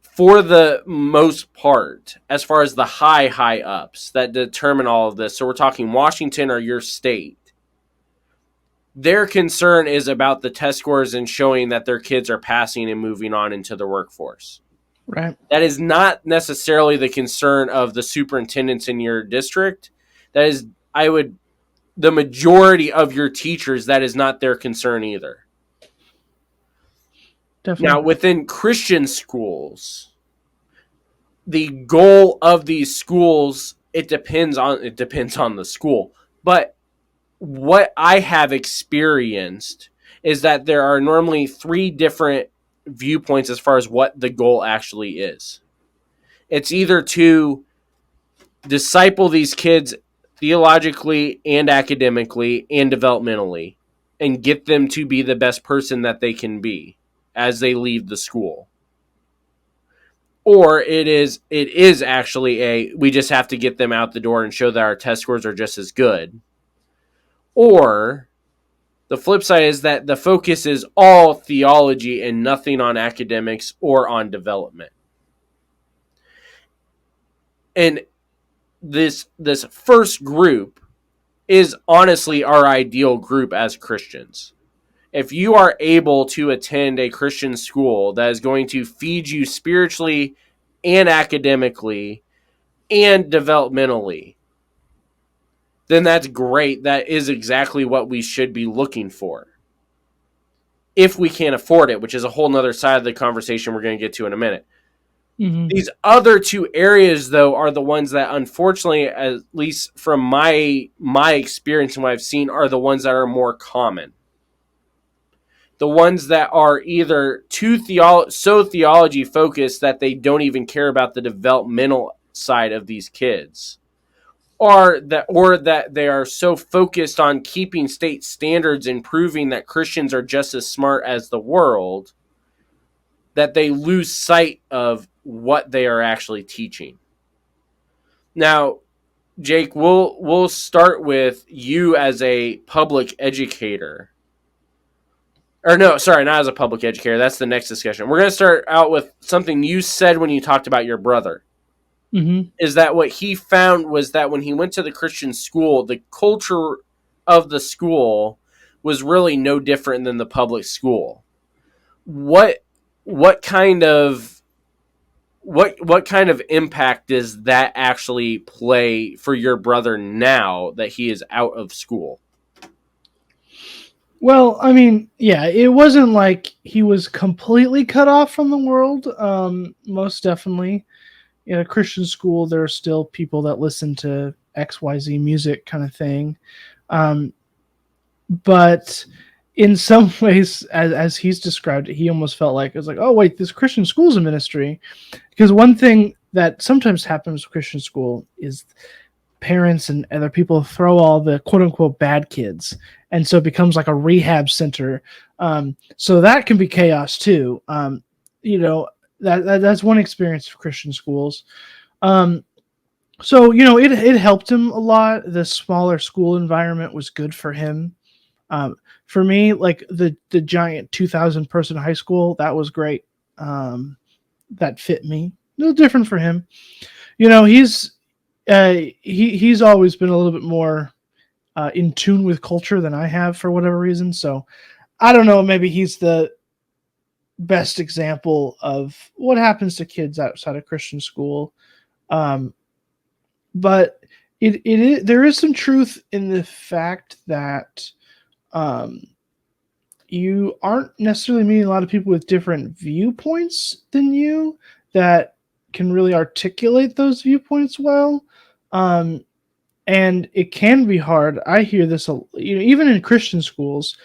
for the most part, as far as the high ups that determine all of this, so we're talking Washington or your state, their concern is about the test scores and showing that their kids are passing and moving on into the workforce. Right. That is not necessarily the concern of the superintendents in your district. That is, the majority of your teachers, that is not their concern either. Definitely. Now, within Christian schools, the goal of these schools, it depends on the school. But what I have experienced is that there are normally 3 different viewpoints as far as what the goal actually is. It's either to disciple these kids theologically and academically and developmentally and get them to be the best person that they can be as they leave the school. Or it is actually we just have to get them out the door and show that our test scores are just as good. Or the flip side is that the focus is all theology and nothing on academics or on development. And this first group is honestly our ideal group as Christians. If you are able to attend a Christian school that is going to feed you spiritually and academically and developmentally, then that's great. That is exactly what we should be looking for. If we can't afford it, which is a whole nother side of the conversation we're going to get to in a minute. These other 2 areas, though, are the ones that, unfortunately, at least from my experience and what I've seen, are the ones that are more common. the ones that are either so theology focused that they don't even care about the developmental side of these kids, or that they are so focused on keeping state standards and proving that Christians are just as smart as the world that they lose sight of what they are actually teaching. Now, Jake, we'll start with you as a public educator. Or no, sorry, not as a public educator. That's the next discussion. We're going to start out with something you said when you talked about your brother. Mm-hmm. Is that what he found was that when he went to the Christian school, the culture of the school was really no different than the public school. What kind of impact does that actually play for your brother now that he is out of school? Well, I mean, yeah, it wasn't like he was completely cut off from the world. Most definitely. In a Christian school, there are still people that listen to XYZ music kind of thing. But in some ways, as he's described it, he almost felt like it was like, oh, wait, this Christian school's a ministry. Because one thing that sometimes happens with Christian school is parents and other people throw all the quote unquote bad kids. And so it becomes like a rehab center. So that can be chaos too. That's one experience of Christian schools. So, it helped him a lot. The smaller school environment was good for him. For me, like the giant 2,000 person high school, that was great. That fit me. A little different for him. He's always been a little bit more in tune with culture than I have for whatever reason. So I don't know. Maybe he's the best example of what happens to kids outside of Christian school. But there is some truth in the fact that you aren't necessarily meeting a lot of people with different viewpoints than you that can really articulate those viewpoints well. And it can be hard. I hear this, even in Christian schools,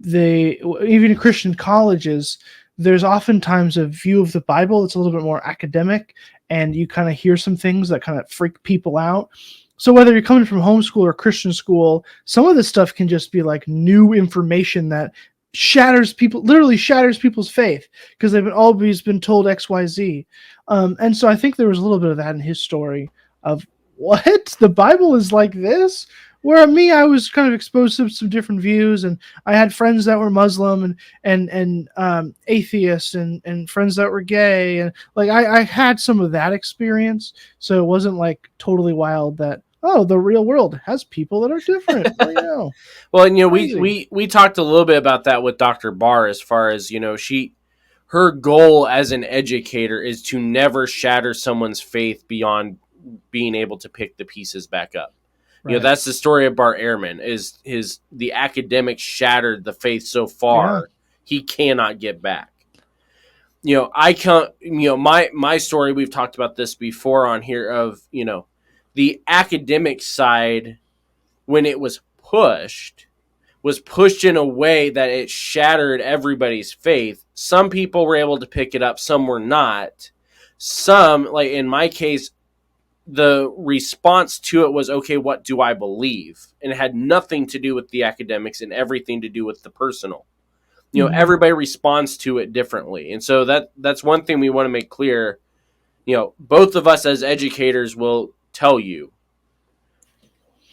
even in Christian colleges, there's oftentimes a view of the Bible that's a little bit more academic, and you kind of hear some things that kind of freak people out. So whether you're coming from homeschool or Christian school, some of this stuff can just be like new information that literally shatters people's faith because they've always been told XYZ. And so I think there was a little bit of that in his story of, what? The Bible is like this? Where me, I was kind of exposed to some different views, and I had friends that were Muslim and atheists and friends that were gay, and like I had some of that experience. So it wasn't like totally wild that, oh, the real world has people that are different. Well, and we talked a little bit about that with Dr. Barr as far as her goal as an educator is to never shatter someone's faith beyond being able to pick the pieces back up. Right. That's the story of Bart Ehrman. The academics shattered the faith so far he cannot get back. I can't. My story. We've talked about this before on here. Of the academic side, when it was pushed in a way that it shattered everybody's faith. Some people were able to pick it up. Some were not. Some, like in my case, the response to it was, okay, what do I believe? And it had nothing to do with the academics and everything to do with the personal. Everybody responds to it differently. And so that's one thing we want to make clear. Both of us as educators will tell you,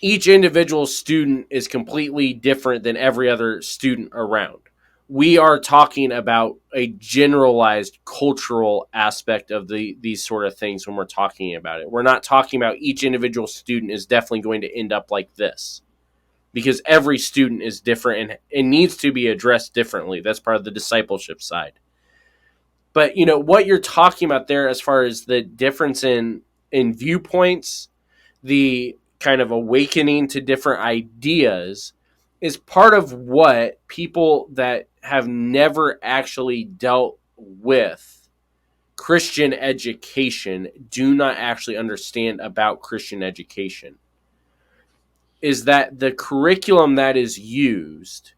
each individual student is completely different than every other student around. We are talking about a generalized cultural aspect of these sort of things when we're talking about it. We're not talking about each individual student is definitely going to end up like this, because every student is different and it needs to be addressed differently. That's part of the discipleship side. But what you're talking about there, as far as the difference in viewpoints, the kind of awakening to different ideas, is part of what people that have never actually dealt with Christian education do not actually understand about Christian education. Is that the curriculum that is used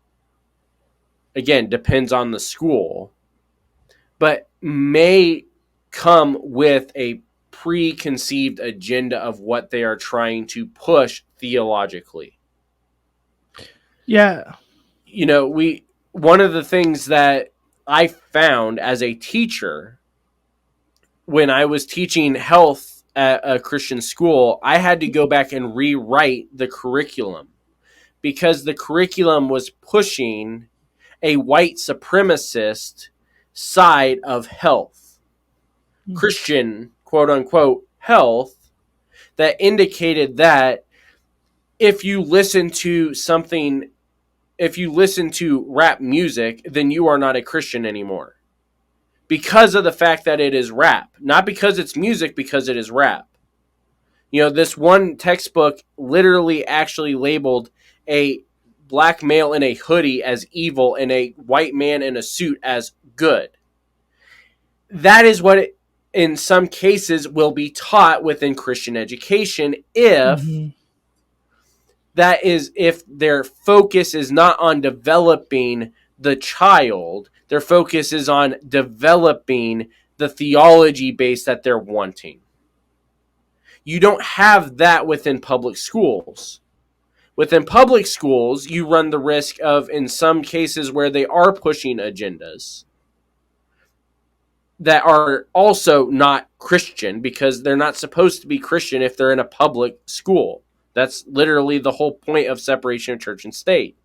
again, depends on the school, but may come with a preconceived agenda of what they are trying to push theologically. Yeah. You know, one of the things that I found as a teacher when I was teaching health at a Christian school, I had to go back and rewrite the curriculum because the curriculum was pushing a white supremacist side of health, Christian, quote unquote, health, that indicated that if you listen to rap music, then you are not a Christian anymore. Because of the fact that it is rap. Not because it's music, because it is rap. You know, this one textbook literally actually labeled a black male in a hoodie as evil and a white man in a suit as good. That is what it, in some cases, will be taught within Christian education if if their focus is not on developing the child, their focus is on developing the theology base that they're wanting. You don't have that within public schools. Within public schools, you run the risk of, in some cases where they are pushing agendas that are also not Christian, because they're not supposed to be Christian if they're in a public school. That's literally the whole point of separation of church and state.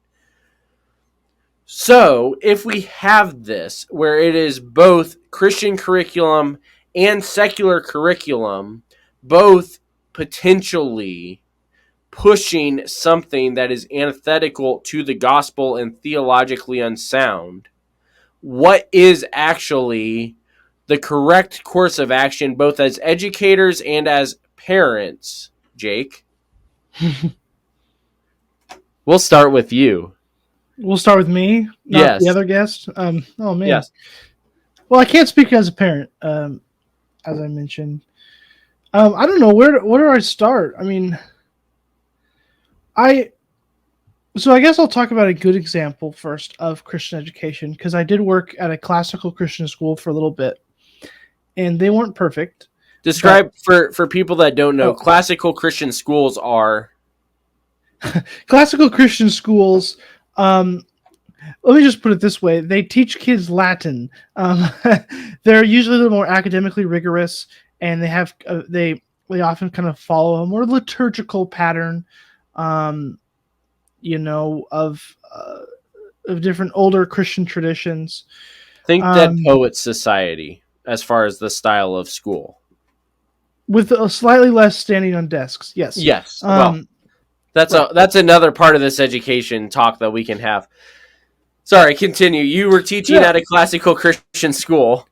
So, if we have this, where it is both Christian curriculum and secular curriculum, both potentially pushing something that is antithetical to the gospel and theologically unsound, what is actually the correct course of action, both as educators and as parents, Jake? We'll start with you. We'll start with me, not Yes. the other guest. Oh man. Yes. Well, I can't speak as a parent, as I mentioned. I don't know where do I start. I mean, so I guess I'll talk about a good example first of Christian education, because I did work at a classical Christian school for a little bit, and they weren't perfect. Describe for people that don't know, classical Christian schools are classical Christian schools. Let me just put it this way: they teach kids Latin. They're usually a little more academically rigorous, and they have they often kind of follow a more liturgical pattern, you know, of different older Christian traditions. Think Dead Poets Society as far as the style of school, with a slightly less standing on desks. Yes. Yes. Well, that's another part of this education talk that we can have. Sorry, continue. You were teaching at a classical Christian school.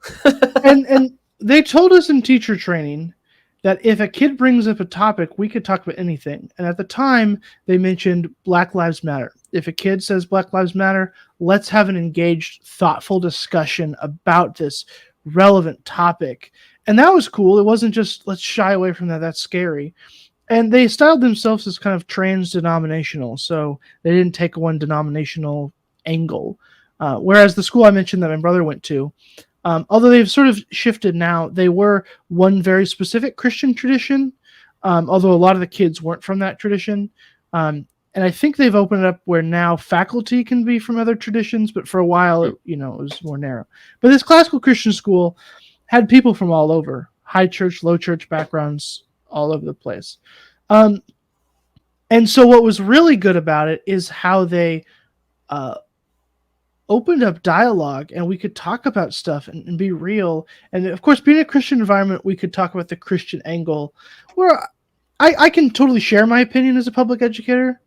and they told us in teacher training that if a kid brings up a topic, we could talk about anything. And at the time, they mentioned Black Lives Matter. If a kid says Black Lives Matter, let's have an engaged, thoughtful discussion about this relevant topic. And that was cool. It wasn't just, let's shy away from that. That's scary. And they styled themselves as kind of trans-denominational. So they didn't take one denominational angle. Whereas the school I mentioned that my brother went to, although they've sort of shifted now, they were one very specific Christian tradition, although a lot of the kids weren't from that tradition. And I think they've opened it up where now faculty can be from other traditions, but for a while, it was more narrow. But this classical Christian school had people from all over, high church, low church backgrounds, all over the place. And so what was really good about it is how they opened up dialogue, and we could talk about stuff and be real. And of course, being a Christian environment, we could talk about the Christian angle, where I can totally share my opinion as a public educator,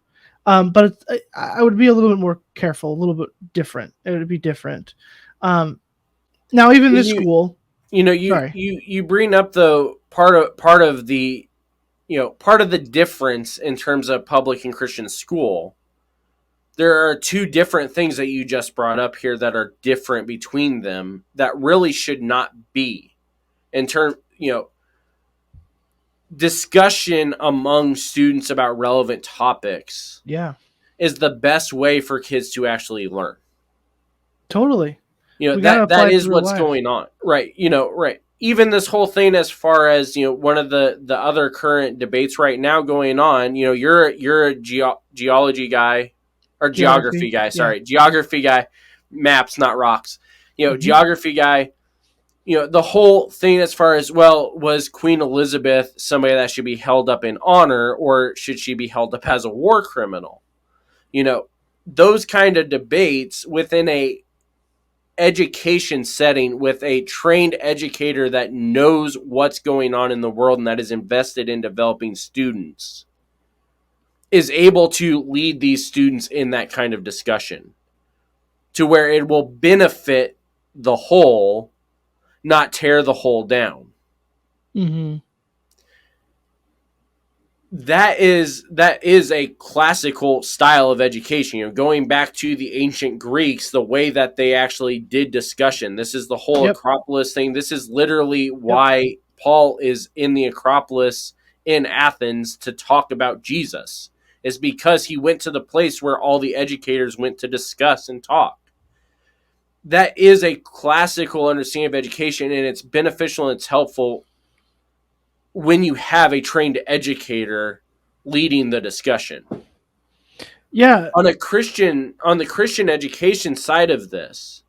but I would be a little bit more careful, a little bit different. It would be different. Now, even this school, you bring up the part of the difference in terms of public and Christian school. There are two different things that you just brought up here that are different between them that really should not be. In terms, discussion among students about relevant topics is the best way for kids to actually learn. Totally. You know, We gotta that apply it to is real what's life. going on. Right. Right. Even this whole thing as far as, one of the other current debates right now going on, you're a geology guy or geography Geography. guy, Yeah. sorry. Geography guy, maps, not rocks. Mhm. Geography guy, the whole thing as far as, well, was Queen Elizabeth somebody that should be held up in honor, or should she be held up as a war criminal? Those kind of debates within a education setting with a trained educator that knows what's going on in the world and that is invested in developing students is able to lead these students in that kind of discussion to where it will benefit the whole, not tear the whole down. Mm-hmm. That is a classical style of education. Going back to the ancient Greeks, the way that they actually did discussion. This is the whole Yep. Acropolis thing. This is literally why Paul is in the Acropolis in Athens to talk about Jesus. Is because he went to the place where all the educators went to discuss and talk. That is a classical understanding of education, and it's beneficial and it's helpful when you have a trained educator leading the discussion. Yeah. On the Christian education side of this,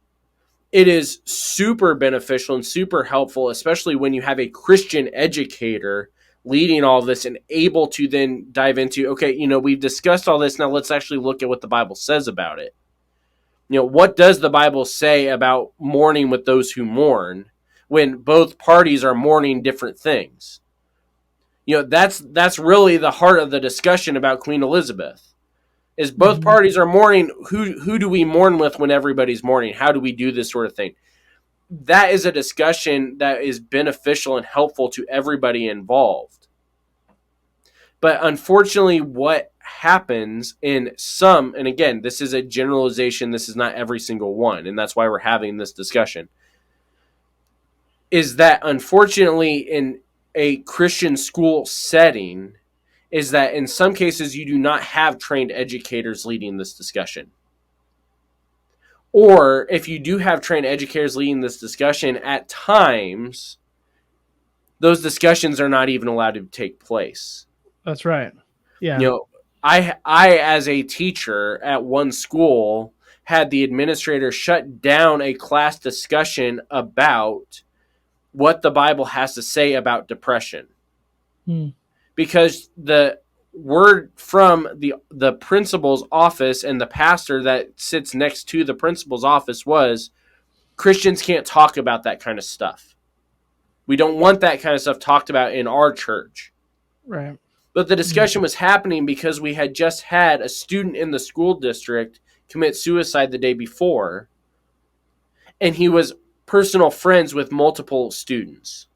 it is super beneficial and super helpful, especially when you have a Christian educator leading all of this and able to then dive into, okay, we've discussed all this. Now let's actually look at what the Bible says about it. What does the Bible say about mourning with those who mourn when both parties are mourning different things? That's really the heart of the discussion about Queen Elizabeth. Is both parties are mourning. Who do we mourn with when everybody's mourning? How do we do this sort of thing? That is a discussion that is beneficial and helpful to everybody involved. But unfortunately, what happens in some, and again, this is a generalization, this is not every single one, and that's why we're having this discussion, is that unfortunately in a Christian school setting, is that in some cases you do not have trained educators leading this discussion. Or if you do have trained educators leading this discussion, at times those discussions are not even allowed to take place. That's right. Yeah. I as a teacher at one school had the administrator shut down a class discussion about what the Bible has to say about depression. Because the word from the principal's office and the pastor that sits next to the principal's office was, Christians can't talk about that kind of stuff. We don't want that kind of stuff talked about in our church. Right. But the discussion was happening because we had just had a student in the school district commit suicide the day before, and he was personal friends with multiple students.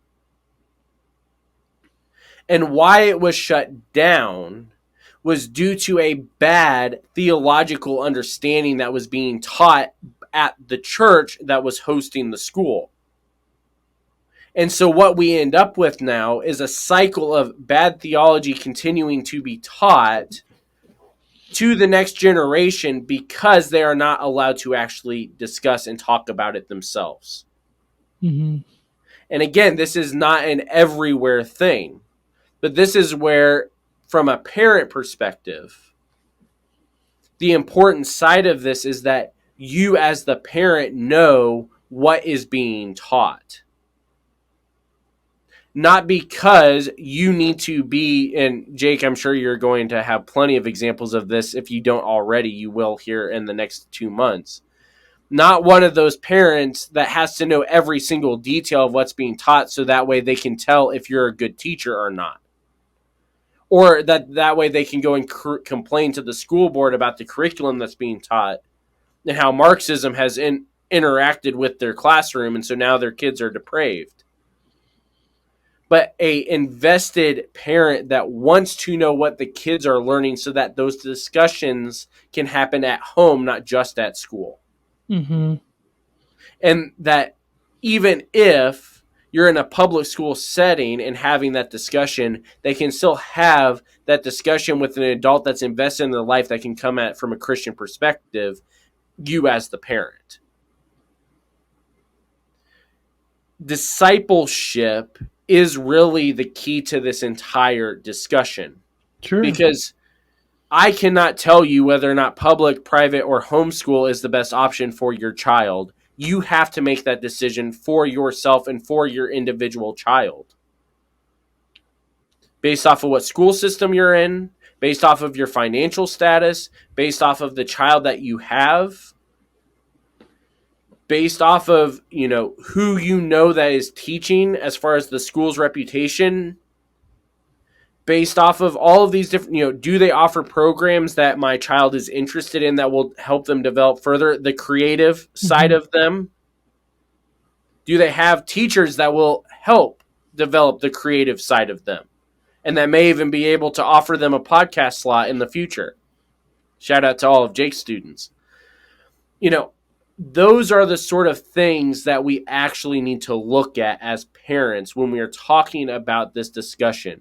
And why it was shut down was due to a bad theological understanding that was being taught at the church that was hosting the school. And so what we end up with now is a cycle of bad theology continuing to be taught to the next generation because they are not allowed to actually discuss and talk about it themselves. Mm-hmm. And again, this is not an everywhere thing. But this is where, from a parent perspective, the important side of this is that you as the parent know what is being taught. Not because you need to be, and Jake, I'm sure you're going to have plenty of examples of this. If you don't already, you will here in the next 2 months. Not one of those parents that has to know every single detail of what's being taught so that way they can tell if you're a good teacher or not. Or that way they can go and complain to the school board about the curriculum that's being taught and how Marxism has interacted with their classroom, and so now their kids are depraved. But a invested parent that wants to know what the kids are learning so that those discussions can happen at home, not just at school. Mm-hmm. And that even if you're in a public school setting and having that discussion, they can still have that discussion with an adult that's invested in their life that can come at it from a Christian perspective, you as the parent. discipleship is really the key to this entire discussion. Sure. Because I cannot tell you whether or not public, private, or homeschool is the best option for your child. You have to make that decision for yourself and for your individual child. Based off of what school system you're in, based off of your financial status, based off of the child that you have, based off of, who that is teaching as far as the school's reputation, based off of all of these different, do they offer programs that my child is interested in that will help them develop further the creative side of them? Do they have teachers that will help develop the creative side of them? And that may even be able to offer them a podcast slot in the future. Shout out to all of Jake's students. Those are the sort of things that we actually need to look at as parents when we are talking about this discussion.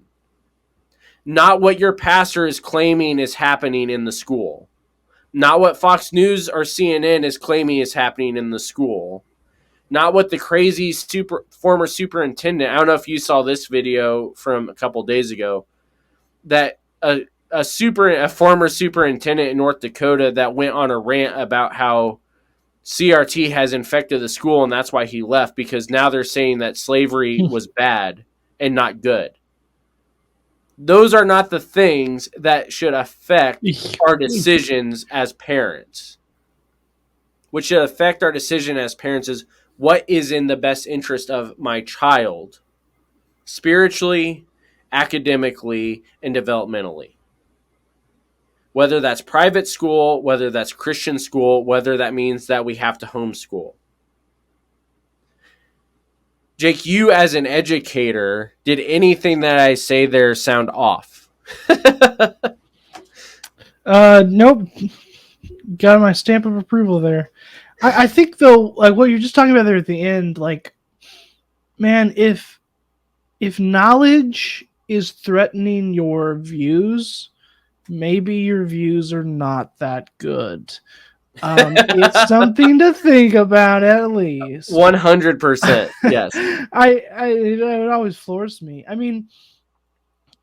Not what your pastor is claiming is happening in the school. Not what Fox News or CNN is claiming is happening in the school. Not what the crazy former superintendent, I don't know if you saw this video from a couple days ago, that a former superintendent in North Dakota that went on a rant about how CRT has infected the school and that's why he left, because now they're saying that slavery was bad and not good. Those are not the things that should affect our decisions as parents. What should affect our decision as parents is what is in the best interest of my child, spiritually, academically, and developmentally. Whether that's private school, whether that's Christian school, whether that means that we have to homeschool. Jake, you as an educator, did anything that I say there sound off? Nope. Got my stamp of approval there. I think, though, like what you're just talking about there at the end, like, man, if knowledge is threatening your views, maybe your views are not that good. It's something to think about, at least. 100%. Yes. It always floors me. I mean,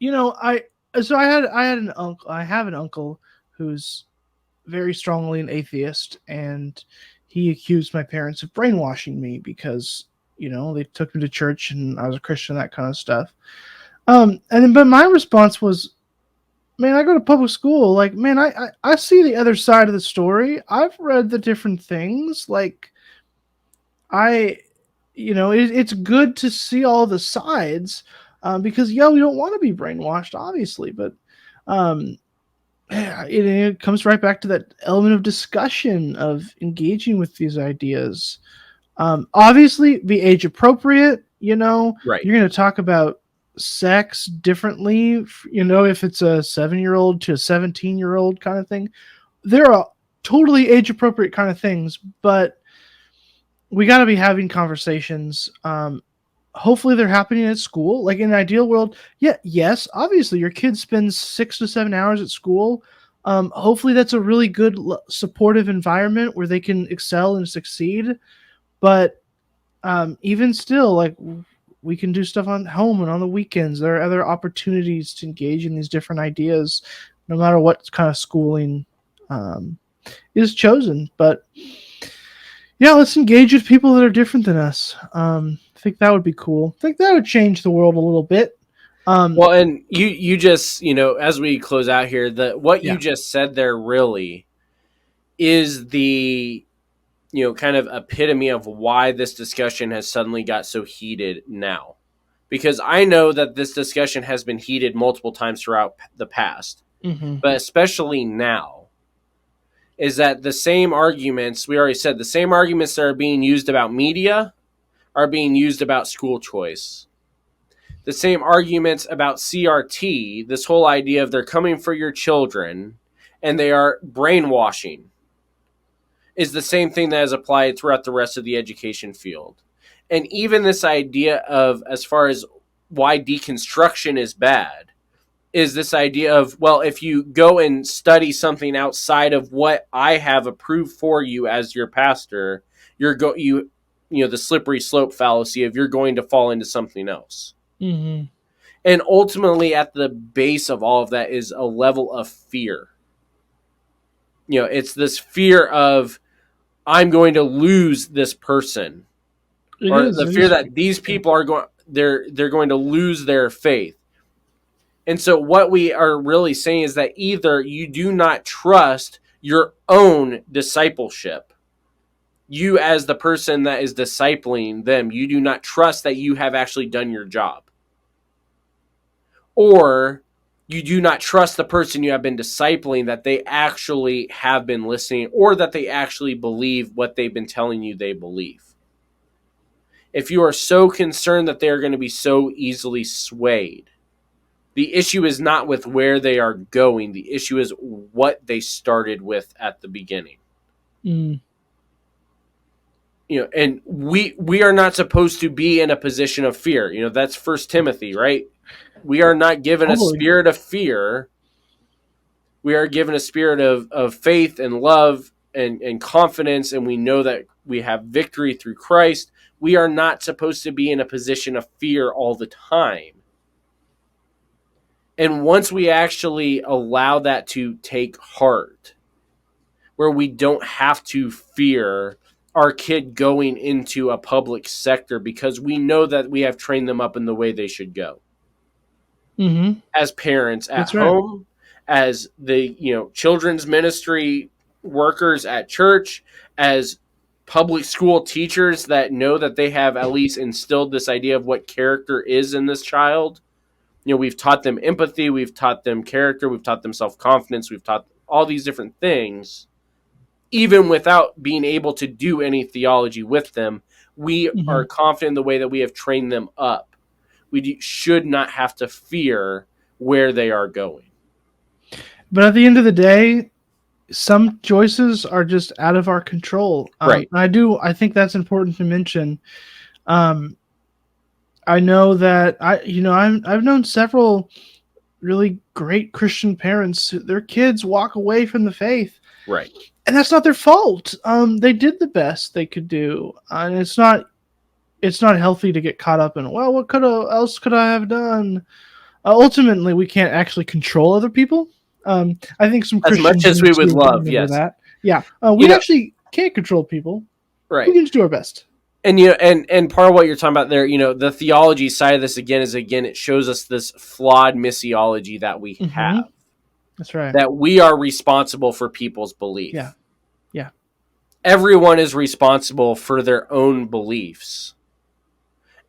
I had an uncle. I have an uncle who's very strongly an atheist, and he accused my parents of brainwashing me because they took me to church and I was a Christian, that kind of stuff. But my response was, man, I go to public school. Like, man, I see the other side of the story. I've read the different things. Like, it's good to see all the sides because, we don't want to be brainwashed, obviously. But it comes right back to that element of discussion, of engaging with these ideas. Obviously, be age appropriate. Right. You're going to talk about sex differently, if it's a 7-year-old to a 17-year-old kind of thing. There are totally age appropriate kind of things, but we got to be having conversations. Hopefully they're happening at school. Like, in an ideal world, yes, obviously your kid spends 6 to 7 hours at school. Hopefully that's a really good supportive environment where they can excel and succeed. But even still, like, we can do stuff on home and on the weekends. There are other opportunities to engage in these different ideas, no matter what kind of schooling is chosen. But let's engage with people that are different than us. I think that would be cool. I think that would change the world a little bit. Well, and you just, as we close out here, you just said there really is the kind of epitome of why this discussion has suddenly got so heated now. Because I know that this discussion has been heated multiple times throughout the past, but especially now, is that the same arguments, we already said, the same arguments that are being used about media are being used about school choice. The same arguments about CRT, this whole idea of they're coming for your children and they are brainwashing, is the same thing that is applied throughout the rest of the education field. And even this idea of, as far as why deconstruction is bad, is this idea of, well, if you go and study something outside of what I have approved for you as your pastor, the slippery slope fallacy of you're going to fall into something else. Mm-hmm. And ultimately, at the base of all of that is a level of fear. It's this fear of, I'm going to lose this person, or the fear that these people are they're going to lose their faith. And so what we are really saying is that either you do not trust your own discipleship, you as the person that is discipling them, you do not trust that you have actually done your job. Or you do not trust the person you have been discipling, that they actually have been listening, or that they actually believe what they've been telling you they believe. If you are so concerned that they're going to be so easily swayed, the issue is not with where they are going. The issue is what they started with at the beginning. Mm. And we are not supposed to be in a position of fear. That's 1 Timothy, right? We are not given a spirit of fear. We are given a spirit of faith and love and confidence, and we know that we have victory through Christ. We are not supposed to be in a position of fear all the time. And once we actually allow that to take heart, where we don't have to fear our kid going into a public sector because we know that we have trained them up in the way they should go. Mm-hmm. As parents at That's home, as the children's ministry workers at church, as public school teachers that know that they have at least instilled this idea of what character is in this child. We've taught them empathy, we've taught them character, we've taught them self-confidence, we've taught all these different things. Even without being able to do any theology with them, we are confident in the way that we have trained them up. We should not have to fear where they are going. But at the end of the day, some choices are just out of our control. Right. I think that's important to mention. I know that I've known several really great Christian parents. Their kids walk away from the faith. Right. And that's not their fault. They did the best they could do. And it's not healthy to get caught up in, well, what else could I have done? Ultimately, we can't actually control other people. I think some Christians, as much as we would love, yes. That. Yeah. We actually can't control people. Right. We can just do our best. And and part of what you're talking about there, the theology side of this is it shows us this flawed missiology that we have. That's right. That we are responsible for people's belief. Yeah. Yeah. Everyone is responsible for their own beliefs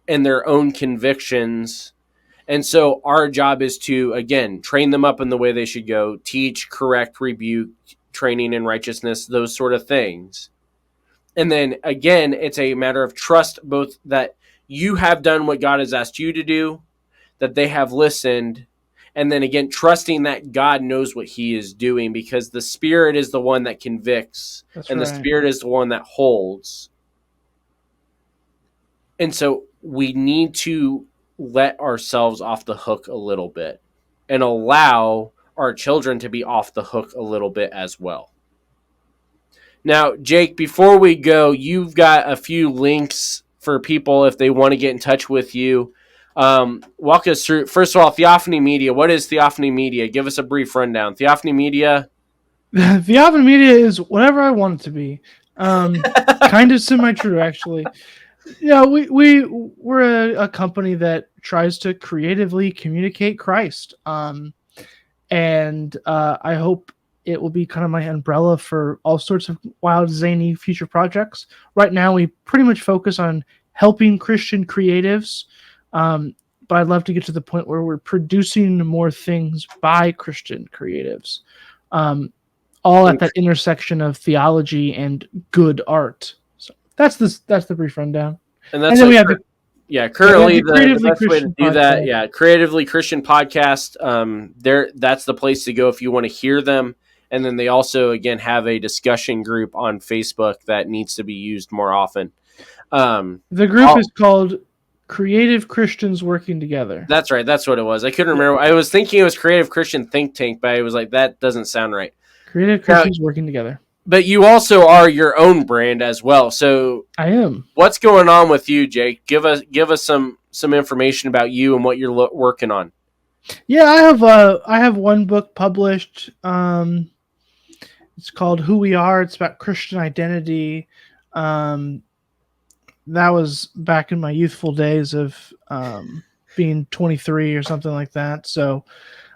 and their own convictions. And so our job is to, again, train them up in the way they should go, teach, correct, rebuke, training in righteousness, those sort of things. And then, again, it's a matter of trust, both that you have done what God has asked you to do, that they have listened, and then, again, trusting that God knows what he is doing, because the Spirit is the one that convicts, the Spirit is the one that holds. And so we need to let ourselves off the hook a little bit and allow our children to be off the hook a little bit as well. Now, Jake, before we go, you've got a few links for people if they want to get in touch with you. Walk us through, first of all, Theophany Media. What is Theophany Media? Give us a brief rundown. Theophany Media. Theophany Media is whatever I want it to be. Kind of semi-true, actually. Yeah, we're a company that tries to creatively communicate Christ. And I hope it will be kind of my umbrella for all sorts of wild, zany future projects. Right now, we pretty much focus on helping Christian creatives, but I'd love to get to the point where we're producing more things by Christian creatives, all at that intersection of theology and good art. So that's the brief rundown. And then we have currently the best way to do that. Yeah, Creatively Christian Podcast. That's the place to go if you want to hear them. And then they also, again, have a discussion group on Facebook that needs to be used more often. The group is called Creative Christians Working Together. That's right. That's what it was. I couldn't remember. I was thinking it was Creative Christian Think Tank, but I was like, that doesn't sound right. Creative Christians Working Together. But you also are your own brand as well. So I am. what's going on with you, Jake? Give us some information about you and what you're working on. Yeah, I have one book published. It's called Who We Are. It's about Christian identity. That was back in my youthful days of being 23 or something like that. So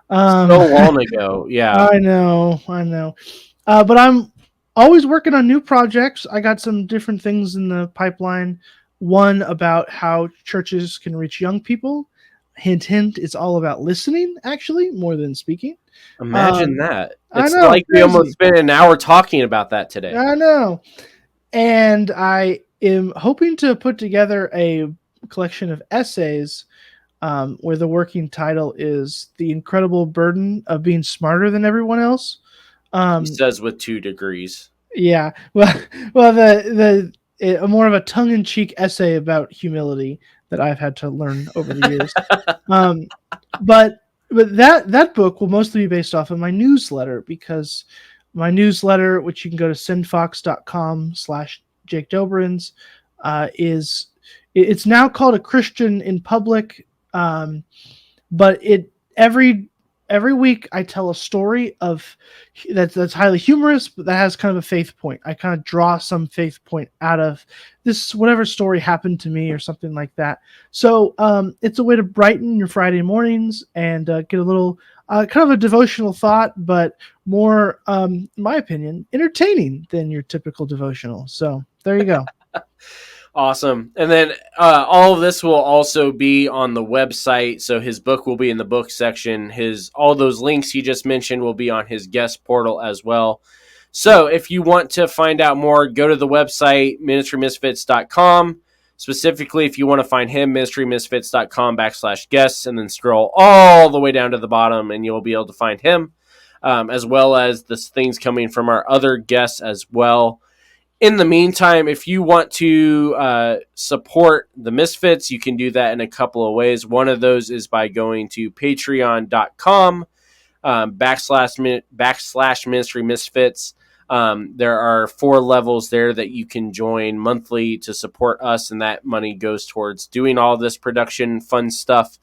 long ago, yeah. I know. But I'm always working on new projects. I got some different things in the pipeline. One about how churches can reach young people. Hint, hint, it's all about listening, actually, more than speaking. Imagine that. It's I know, like we crazy. almost spent an hour talking about that today. I know. And I am hoping to put together a collection of essays where the working title is The Incredible Burden of Being Smarter Than Everyone Else. He says with 2 degrees. Yeah. Well, more of a tongue-in-cheek essay about humility that I've had to learn over the years. But that book will mostly be based off of my newsletter, because my newsletter, which you can go to sendfox.com/Jake Doberenz, it's now called A Christian in Public. But every week I tell a story that's highly humorous, but that has kind of a faith point. I kind of draw some faith point out of this, whatever story happened to me or something like that. So it's a way to brighten your Friday mornings and get a little kind of a devotional thought, but more, in my opinion, entertaining than your typical devotional. So there you go. Awesome. And then all of this will also be on the website. So his book will be in the book section. All those links he just mentioned will be on his guest portal as well. So if you want to find out more, go to the website, ministrymisfits.com. Specifically, if you want to find him, ministrymisfits.com/guests, and then scroll all the way down to the bottom and you'll be able to find him, as well as the things coming from our other guests as well. In the meantime, if you want to support the Misfits, you can do that in a couple of ways. One of those is by going to patreon.com / Ministry Misfits. There are 4 levels there that you can join monthly to support us, and that money goes towards doing all this production fun stuff.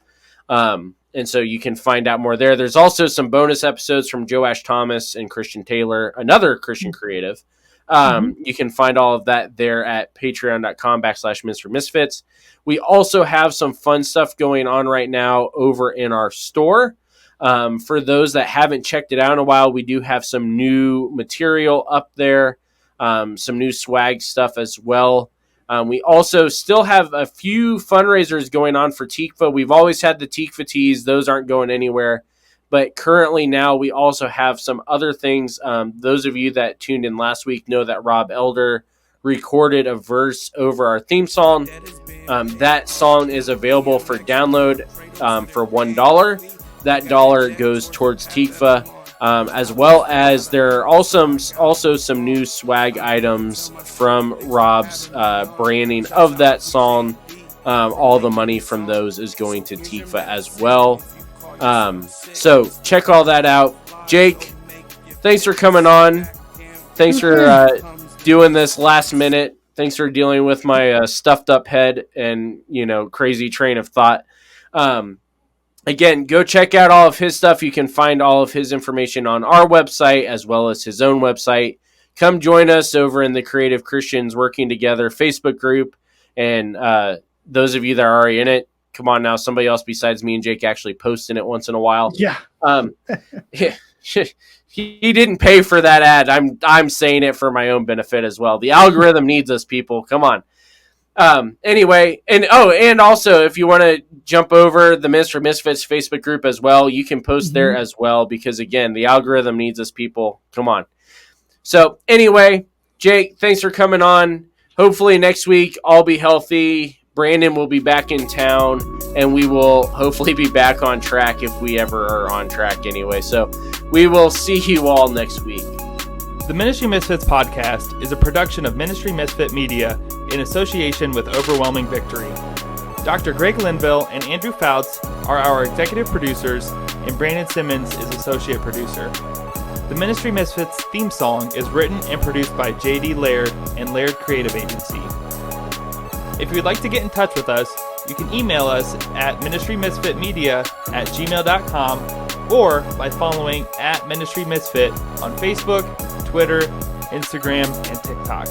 And so you can find out more there. There's also some bonus episodes from Joash Thomas and Christian Taylor, another Christian creative. You can find all of that there at patreon.com / Ministry Misfits. We also have some fun stuff going on right now over in our store. For those that haven't checked it out in a while, we do have some new material up there, some new swag stuff as well. We also still have a few fundraisers going on for Tikva. We've always had the Tikva tees. Those aren't going anywhere. But currently now we also have some other things. Those of you that tuned in last week know that Rob Elder recorded a verse over our theme song. That song is available for download for $1. That dollar goes towards Tikva, as well as there are also some new swag items from Rob's branding of that song. All the money from those is going to Tikva as well. So check all that out. Jake, thanks for coming on. Thanks for doing this last minute. Thanks for dealing with my stuffed up head and crazy train of thought. Again, go check out all of his stuff. You can find all of his information on our website as well as his own website. Come join us over in the Creative Christians Working Together Facebook group. And those of you that are already in it, come on now, somebody else besides me and Jake actually posts in it once in a while. Yeah. He didn't pay for that ad. I'm saying it for my own benefit as well. The algorithm needs us, people. Come on. Anyway, and also if you want to jump over the Ministry Misfits Facebook group as well, you can post there as well, because again, the algorithm needs us, people. Come on. So anyway, Jake, thanks for coming on. Hopefully next week I'll be healthy. Brandon will be back in town, and we will hopefully be back on track if we ever are on track anyway. So we will see you all next week. The Ministry Misfits podcast is a production of Ministry Misfit Media in association with Overwhelming Victory. Dr. Greg Linville and Andrew Fouts are our executive producers, and Brandon Simmons is associate producer. The Ministry Misfits theme song is written and produced by J.D. Laird and Laird Creative Agency. If you'd like to get in touch with us, you can email us at ministrymisfitmedia@gmail.com or by following @ministrymisfit on Facebook, Twitter, Instagram, and TikTok.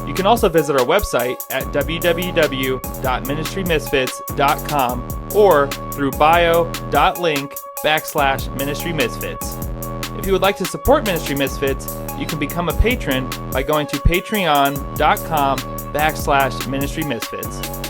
You can also visit our website at www.ministrymisfits.com or through bio.link/ministrymisfits. If you would like to support Ministry Misfits, you can become a patron by going to patreon.com/ministrymisfits.